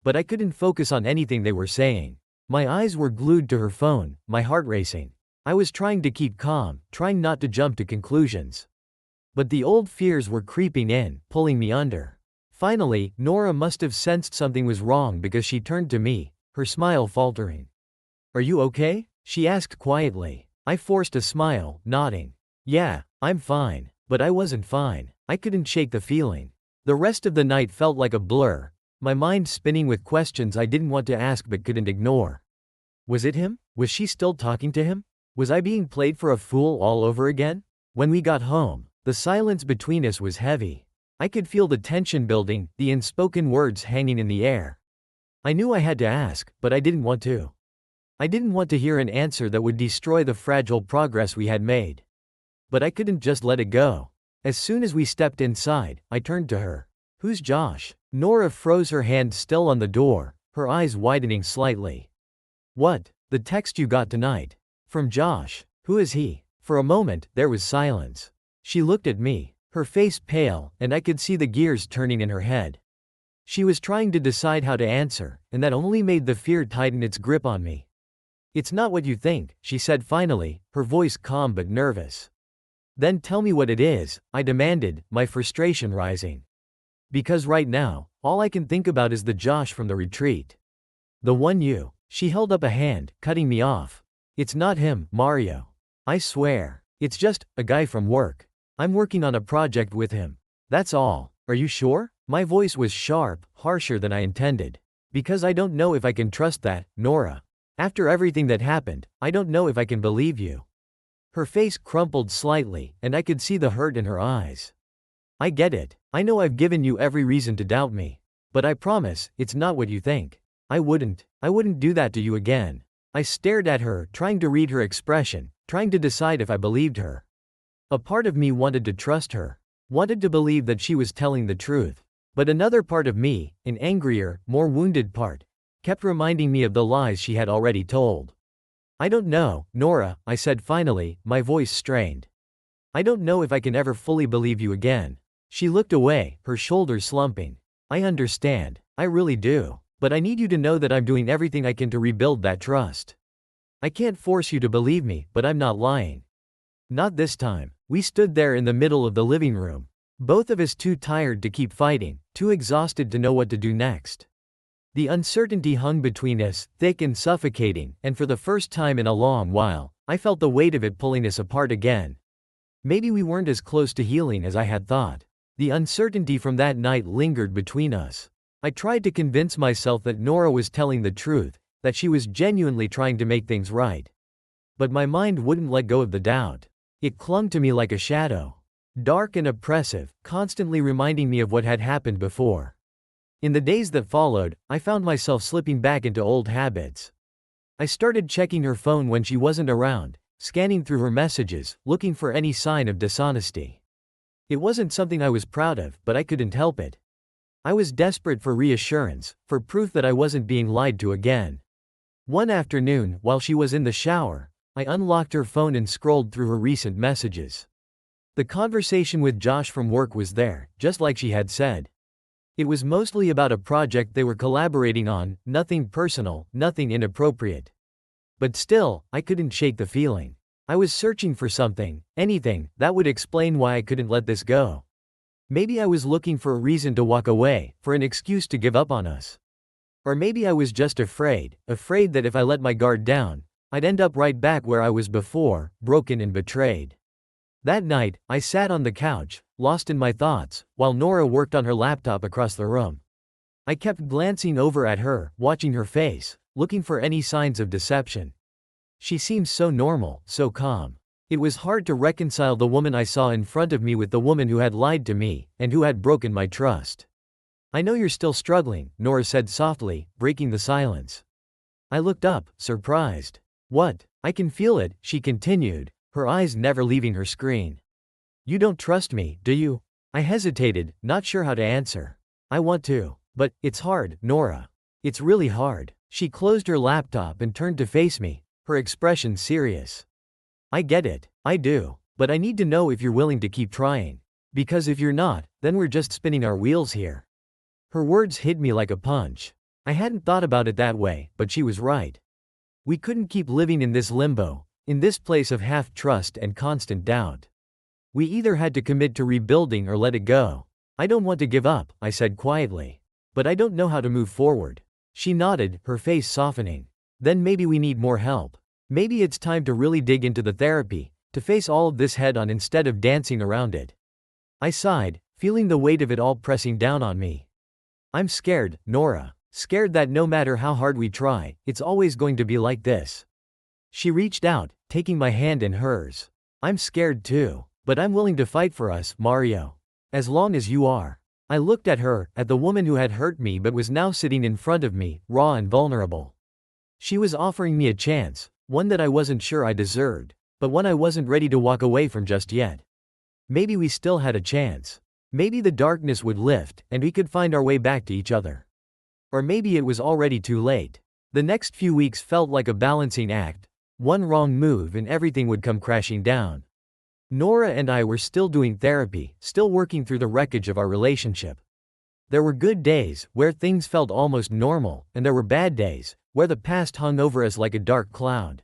But I couldn't focus on anything they were saying. My eyes were glued to her phone, my heart racing. I was trying to keep calm, trying not to jump to conclusions. But the old fears were creeping in, pulling me under. Finally, Nora must have sensed something was wrong because she turned to me, her smile faltering. "Are you okay?" she asked quietly. I forced a smile, nodding. "Yeah, I'm fine." But I wasn't fine. I couldn't shake the feeling. The rest of the night felt like a blur, my mind spinning with questions I didn't want to ask but couldn't ignore. Was it him? Was she still talking to him? Was I being played for a fool all over again? When we got home, the silence between us was heavy. I could feel the tension building, the unspoken words hanging in the air. I knew I had to ask, but I didn't want to. I didn't want to hear an answer that would destroy the fragile progress we had made. But I couldn't just let it go. As soon as we stepped inside, I turned to her. "Who's Josh?" Nora froze, her hand still on the door, her eyes widening slightly. "What? The text you got tonight. From Josh. Who is he?" For a moment, there was silence. She looked at me, her face pale, and I could see the gears turning in her head. She was trying to decide how to answer, and that only made the fear tighten its grip on me. "It's not what you think," she said finally, her voice calm but nervous. "Then tell me what it is," I demanded, my frustration rising. "Because right now, all I can think about is the Josh from the retreat. The one you." She held up a hand, cutting me off. "It's not him, Mario. I swear. It's just a guy from work. I'm working on a project with him. That's all." "Are you sure?" My voice was sharp, harsher than I intended. "Because I don't know if I can trust that, Nora. After everything that happened, I don't know if I can believe you." Her face crumpled slightly, and I could see the hurt in her eyes. "I get it. I know I've given you every reason to doubt me. But I promise, it's not what you think. I wouldn't do that to you again." I stared at her, trying to read her expression, trying to decide if I believed her. A part of me wanted to trust her, wanted to believe that she was telling the truth. But another part of me, an angrier, more wounded part, kept reminding me of the lies she had already told. "I don't know, Nora," I said finally, my voice strained. "I don't know if I can ever fully believe you again." She looked away, her shoulders slumping. "I understand. I really do. But I need you to know that I'm doing everything I can to rebuild that trust. I can't force you to believe me, but I'm not lying." Not this time. We stood there in the middle of the living room. Both of us too tired to keep fighting, too exhausted to know what to do next. The uncertainty hung between us, thick and suffocating, and for the first time in a long while, I felt the weight of it pulling us apart again. Maybe we weren't as close to healing as I had thought. The uncertainty from that night lingered between us. I tried to convince myself that Nora was telling the truth, that she was genuinely trying to make things right. But my mind wouldn't let go of the doubt. It clung to me like a shadow. Dark and oppressive, constantly reminding me of what had happened before. In the days that followed, I found myself slipping back into old habits. I started checking her phone when she wasn't around, scanning through her messages, looking for any sign of dishonesty. It wasn't something I was proud of, but I couldn't help it. I was desperate for reassurance, for proof that I wasn't being lied to again. One afternoon, while she was in the shower, I unlocked her phone and scrolled through her recent messages. The conversation with Josh from work was there, just like she had said. It was mostly about a project they were collaborating on, nothing personal, nothing inappropriate. But still, I couldn't shake the feeling. I was searching for something, anything, that would explain why I couldn't let this go. Maybe I was looking for a reason to walk away, for an excuse to give up on us. Or maybe I was just afraid that if I let my guard down, I'd end up right back where I was before, broken and betrayed. That night, I sat on the couch, lost in my thoughts, while Nora worked on her laptop across the room. I kept glancing over at her, watching her face, looking for any signs of deception. She seemed so normal, so calm. It was hard to reconcile the woman I saw in front of me with the woman who had lied to me, and who had broken my trust. "I know you're still struggling," Nora said softly, breaking the silence. I looked up, surprised. "What?" "I can feel it," she continued, her eyes never leaving her screen. "You don't trust me, do you?" I hesitated, not sure how to answer. "I want to. But, it's hard, Nora. It's really hard." She closed her laptop and turned to face me, her expression serious. "I get it. I do. But I need to know if you're willing to keep trying. Because if you're not, then we're just spinning our wheels here." Her words hit me like a punch. I hadn't thought about it that way, but she was right. We couldn't keep living in this limbo, in this place of half-trust and constant doubt. We either had to commit to rebuilding or let it go. "I don't want to give up," I said quietly. "But I don't know how to move forward." She nodded, her face softening. "Then maybe we need more help. Maybe it's time to really dig into the therapy, to face all of this head on instead of dancing around it." I sighed, feeling the weight of it all pressing down on me. "I'm scared, Nora. Scared that no matter how hard we try, it's always going to be like this." She reached out, taking my hand in hers. "I'm scared too. But I'm willing to fight for us, Mario. As long as you are." I looked at her, at the woman who had hurt me but was now sitting in front of me, raw and vulnerable. She was offering me a chance, one that I wasn't sure I deserved, but one I wasn't ready to walk away from just yet. Maybe we still had a chance. Maybe the darkness would lift, and we could find our way back to each other. Or maybe it was already too late. The next few weeks felt like a balancing act. One wrong move and everything would come crashing down. Nora and I were still doing therapy, still working through the wreckage of our relationship. There were good days, where things felt almost normal, and there were bad days, where the past hung over us like a dark cloud.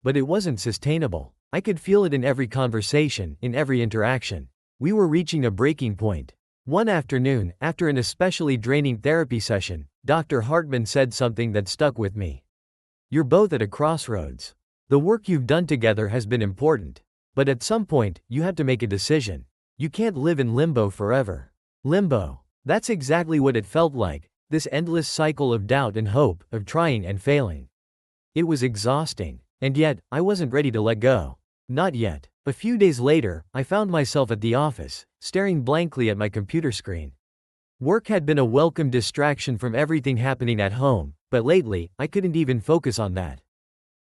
But it wasn't sustainable. I could feel it in every conversation, in every interaction. We were reaching a breaking point. One afternoon, after an especially draining therapy session, Dr. Hartman said something that stuck with me. "You're both at a crossroads. The work you've done together has been important. But at some point, you have to make a decision. You can't live in limbo forever." Limbo. That's exactly what it felt like, this endless cycle of doubt and hope, of trying and failing. It was exhausting. And yet, I wasn't ready to let go. Not yet. A few days later, I found myself at the office, staring blankly at my computer screen. Work had been a welcome distraction from everything happening at home, but lately, I couldn't even focus on that.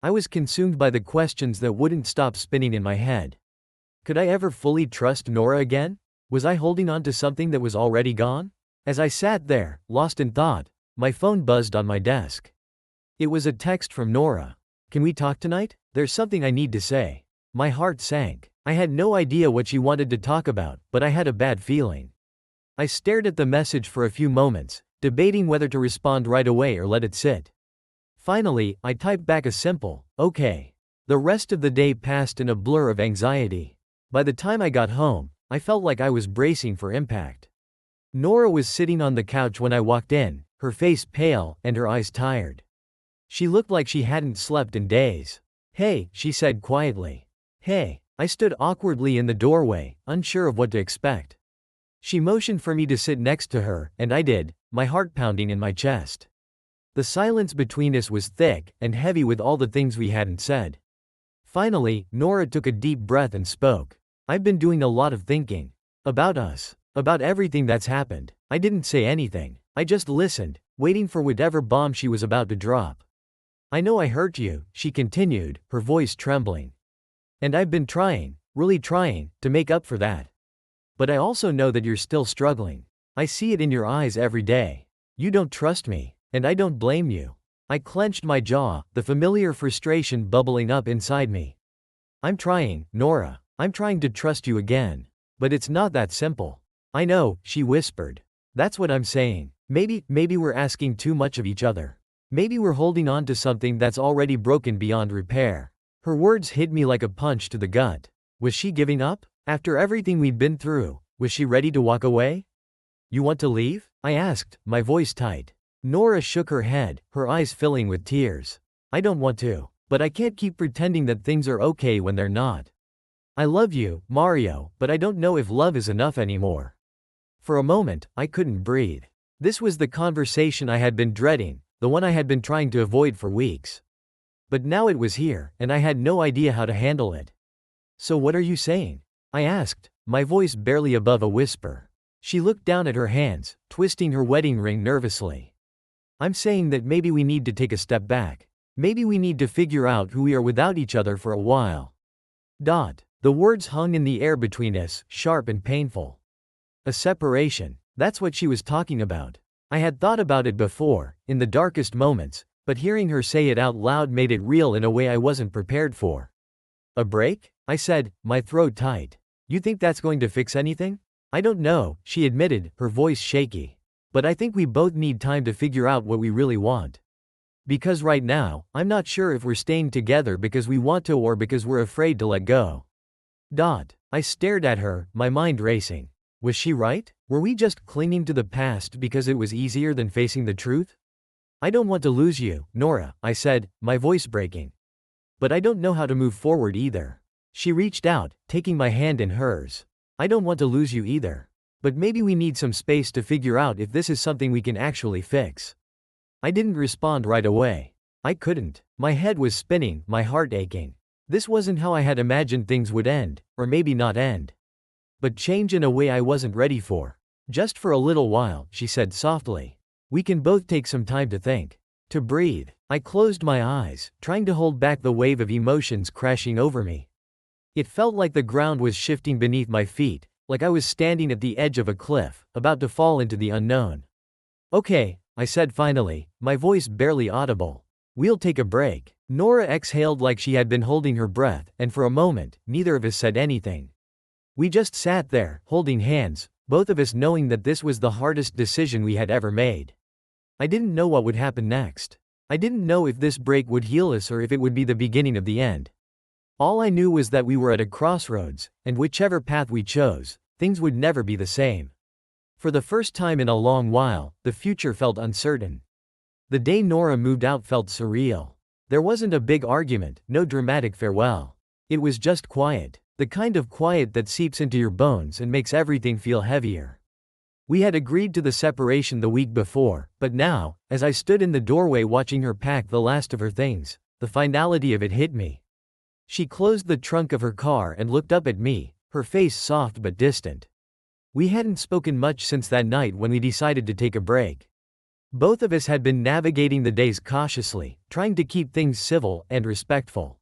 I was consumed by the questions that wouldn't stop spinning in my head. Could I ever fully trust Nora again? Was I holding on to something that was already gone? As I sat there, lost in thought, my phone buzzed on my desk. It was a text from Nora. "Can we talk tonight? There's something I need to say." My heart sank. I had no idea what she wanted to talk about, but I had a bad feeling. I stared at the message for a few moments, debating whether to respond right away or let it sit. Finally, I typed back a simple, "Okay." The rest of the day passed in a blur of anxiety. By the time I got home, I felt like I was bracing for impact. Nora was sitting on the couch when I walked in, her face pale, and her eyes tired. She looked like she hadn't slept in days. "Hey," she said quietly. "Hey." I stood awkwardly in the doorway, unsure of what to expect. She motioned for me to sit next to her, and I did, my heart pounding in my chest. The silence between us was thick and heavy with all the things we hadn't said. Finally, Nora took a deep breath and spoke. "I've been doing a lot of thinking. About us. About everything that's happened." I didn't say anything. I just listened, waiting for whatever bomb she was about to drop. "I know I hurt you," she continued, her voice trembling. "And I've been trying, really trying, to make up for that. But I also know that you're still struggling. I see it in your eyes every day. You don't trust me, and I don't blame you." I clenched my jaw, the familiar frustration bubbling up inside me. "I'm trying, Nora. I'm trying to trust you again. But it's not that simple." "I know," she whispered. "That's what I'm saying. Maybe we're asking too much of each other. Maybe we're holding on to something that's already broken beyond repair." Her words hit me like a punch to the gut. Was she giving up? After everything we'd been through, was she ready to walk away? "You want to leave?" I asked, my voice tight. Nora shook her head, her eyes filling with tears. "I don't want to. But I can't keep pretending that things are okay when they're not." I love you, Mario, but I don't know if love is enough anymore. For a moment, I couldn't breathe. This was the conversation I had been dreading, the one I had been trying to avoid for weeks. But now it was here, and I had no idea how to handle it. So what are you saying? I asked, my voice barely above a whisper. She looked down at her hands, twisting her wedding ring nervously. I'm saying that maybe we need to take a step back. Maybe we need to figure out who we are without each other for a while. The words hung in the air between us, sharp and painful. A separation. That's what she was talking about. I had thought about it before, in the darkest moments, but hearing her say it out loud made it real in a way I wasn't prepared for. A break? I said, my throat tight. You think that's going to fix anything? I don't know, she admitted, her voice shaky. But I think we both need time to figure out what we really want. Because right now, I'm not sure if we're staying together because we want to or because we're afraid to let go. I stared at her, my mind racing. Was she right? Were we just clinging to the past because it was easier than facing the truth? I don't want to lose you, Nora, I said, my voice breaking. But I don't know how to move forward either. She reached out, taking my hand in hers. I don't want to lose you either. But maybe we need some space to figure out if this is something we can actually fix. I didn't respond right away. I couldn't. My head was spinning, my heart aching. This wasn't how I had imagined things would end, or maybe not end. But change in a way I wasn't ready for. Just for a little while, she said softly. We can both take some time to think. To breathe. I closed my eyes, trying to hold back the wave of emotions crashing over me. It felt like the ground was shifting beneath my feet, like I was standing at the edge of a cliff, about to fall into the unknown. Okay, I said finally, my voice barely audible. We'll take a break. Nora exhaled like she had been holding her breath, and for a moment, neither of us said anything. We just sat there, holding hands, both of us knowing that this was the hardest decision we had ever made. I didn't know what would happen next. I didn't know if this break would heal us or if it would be the beginning of the end. All I knew was that we were at a crossroads, and whichever path we chose, things would never be the same. For the first time in a long while, the future felt uncertain. The day Nora moved out felt surreal. There wasn't a big argument, no dramatic farewell. It was just quiet, the kind of quiet that seeps into your bones and makes everything feel heavier. We had agreed to the separation the week before, but now, as I stood in the doorway watching her pack the last of her things, the finality of it hit me. She closed the trunk of her car and looked up at me, her face soft but distant. We hadn't spoken much since that night when we decided to take a break. Both of us had been navigating the days cautiously, trying to keep things civil and respectful.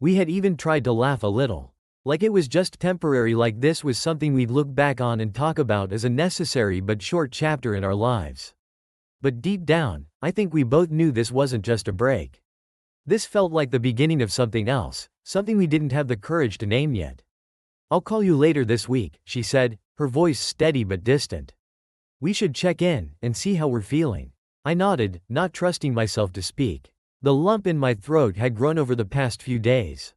We had even tried to laugh a little. Like it was just temporary, like this was something we'd look back on and talk about as a necessary but short chapter in our lives. But deep down, I think we both knew this wasn't just a break. This felt like the beginning of something else, something we didn't have the courage to name yet. I'll call you later this week, she said, her voice steady but distant. We should check in and see how we're feeling. I nodded, not trusting myself to speak. The lump in my throat had grown over the past few days.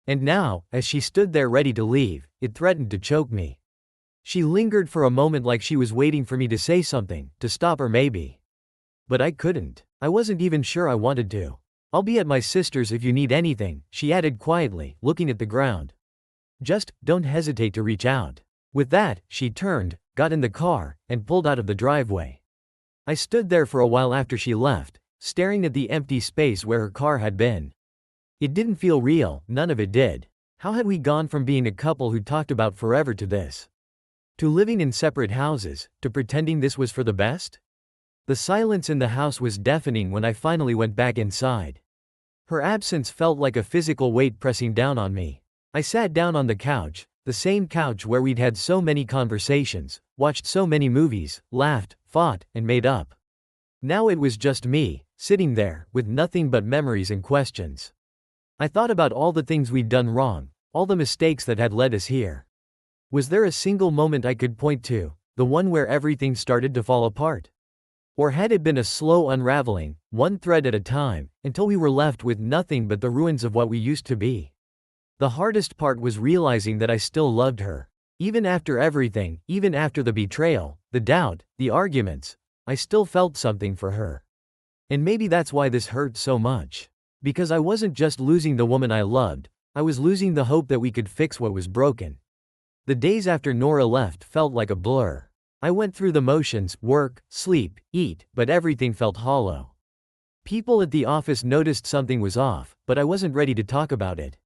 And now, as she stood there ready to leave, it threatened to choke me. She lingered for a moment like she was waiting for me to say something, to stop her maybe. But I couldn't. I wasn't even sure I wanted to. I'll be at my sister's if you need anything, she added quietly, looking at the ground. Just, don't hesitate to reach out. With that, she turned, got in the car, and pulled out of the driveway. I stood there for a while after she left, staring at the empty space where her car had been. It didn't feel real, none of it did. How had we gone from being a couple who talked about forever to this? To living in separate houses, to pretending this was for the best? The silence in the house was deafening when I finally went back inside. Her absence felt like a physical weight pressing down on me. I sat down on the couch, the same couch where we'd had so many conversations, watched so many movies, laughed, fought, and made up. Now it was just me, sitting there, with nothing but memories and questions. I thought about all the things we'd done wrong, all the mistakes that had led us here. Was there a single moment I could point to, the one where everything started to fall apart? Or had it been a slow unraveling, one thread at a time, until we were left with nothing but the ruins of what we used to be? The hardest part was realizing that I still loved her. Even after everything, even after the betrayal, the doubt, the arguments, I still felt something for her. And maybe that's why this hurt so much. Because I wasn't just losing the woman I loved, I was losing the hope that we could fix what was broken. The days after Nora left felt like a blur. I went through the motions, work, sleep, eat, but everything felt hollow. People at the office noticed something was off, but I wasn't ready to talk about it.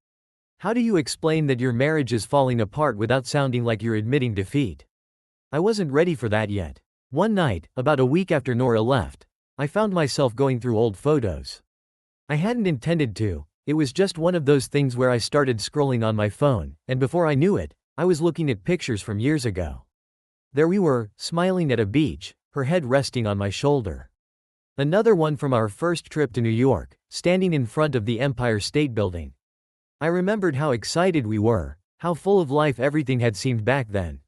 How do you explain that your marriage is falling apart without sounding like you're admitting defeat? I wasn't ready for that yet. One night, about a week after Nora left, I found myself going through old photos. I hadn't intended to, it was just one of those things where I started scrolling on my phone, and before I knew it, I was looking at pictures from years ago. There we were, smiling at a beach, her head resting on my shoulder. Another one from our first trip to New York, standing in front of the Empire State Building. I remembered how excited we were, how full of life everything had seemed back then.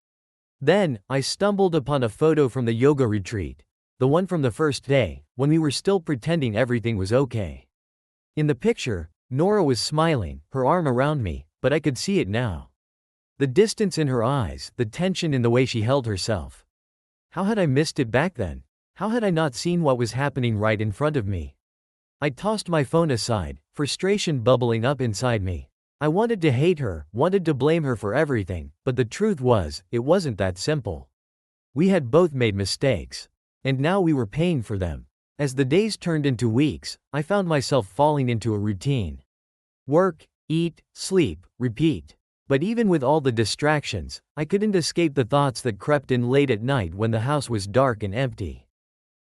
Then, I stumbled upon a photo from the yoga retreat, the one from the first day, when we were still pretending everything was okay. In the picture, Nora was smiling, her arm around me, but I could see it now. The distance in her eyes, the tension in the way she held herself. How had I missed it back then? How had I not seen what was happening right in front of me? I tossed my phone aside, frustration bubbling up inside me. I wanted to hate her, wanted to blame her for everything, but the truth was, it wasn't that simple. We had both made mistakes. And now we were paying for them. As the days turned into weeks, I found myself falling into a routine. Work, eat, sleep, repeat. But even with all the distractions, I couldn't escape the thoughts that crept in late at night when the house was dark and empty.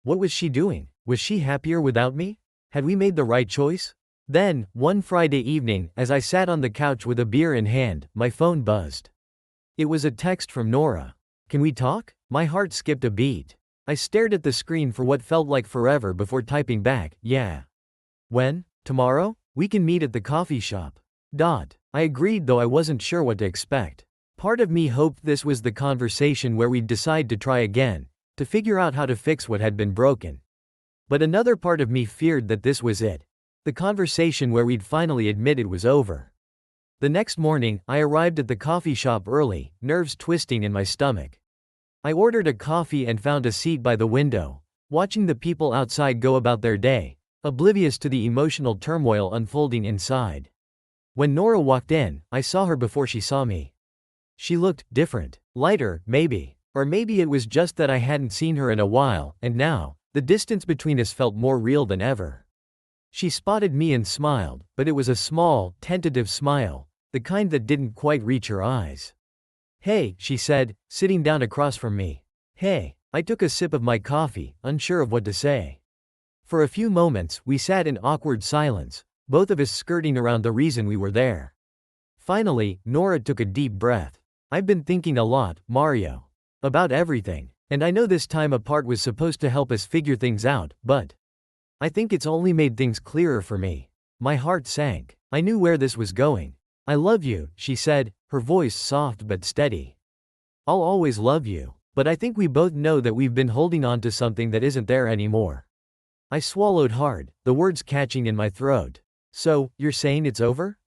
What was she doing? Was she happier without me? Had we made the right choice? Then, one Friday evening, as I sat on the couch with a beer in hand, my phone buzzed. It was a text from Nora. "Can we talk?" My heart skipped a beat. I stared at the screen for what felt like forever before typing back, "Yeah." "When? Tomorrow? We can meet at the coffee shop." I agreed, though I wasn't sure what to expect. Part of me hoped this was the conversation where we'd decide to try again, to figure out how to fix what had been broken. But another part of me feared that this was it. The conversation where we'd finally admit it was over. The next morning, I arrived at the coffee shop early, nerves twisting in my stomach. I ordered a coffee and found a seat by the window, watching the people outside go about their day, oblivious to the emotional turmoil unfolding inside. When Nora walked in, I saw her before she saw me. She looked different, lighter, maybe. Or maybe it was just that I hadn't seen her in a while, and now, the distance between us felt more real than ever. She spotted me and smiled, but it was a small, tentative smile, the kind that didn't quite reach her eyes. "Hey," she said, sitting down across from me. "Hey." I took a sip of my coffee, unsure of what to say. For a few moments, we sat in awkward silence, both of us skirting around the reason we were there. Finally, Nora took a deep breath. "I've been thinking a lot, Mario. About everything. And I know this time apart was supposed to help us figure things out, but I think it's only made things clearer for me." My heart sank. I knew where this was going. "I love you," she said, her voice soft but steady. "I'll always love you. But I think we both know that we've been holding on to something that isn't there anymore." I swallowed hard, the words catching in my throat. "So, you're saying it's over?"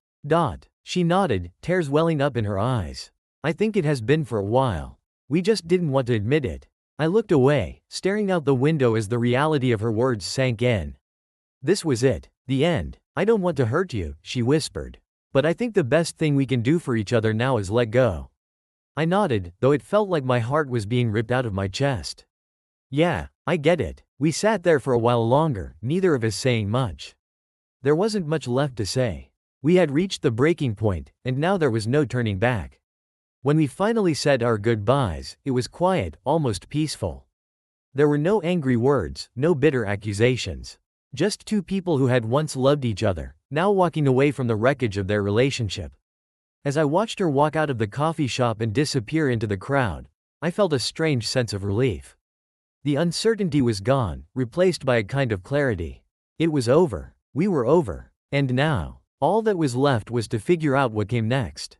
She nodded, tears welling up in her eyes. "I think it has been for a while. We just didn't want to admit it." I looked away, staring out the window as the reality of her words sank in. This was it. The end. "I don't want to hurt you," she whispered. "But I think the best thing we can do for each other now is let go." I nodded, though it felt like my heart was being ripped out of my chest. "Yeah, I get it." We sat there for a while longer, neither of us saying much. There wasn't much left to say. We had reached the breaking point, and now there was no turning back. When we finally said our goodbyes, it was quiet, almost peaceful. There were no angry words, no bitter accusations. Just two people who had once loved each other, now walking away from the wreckage of their relationship. As I watched her walk out of the coffee shop and disappear into the crowd, I felt a strange sense of relief. The uncertainty was gone, replaced by a kind of clarity. It was over. We were over. And now, all that was left was to figure out what came next.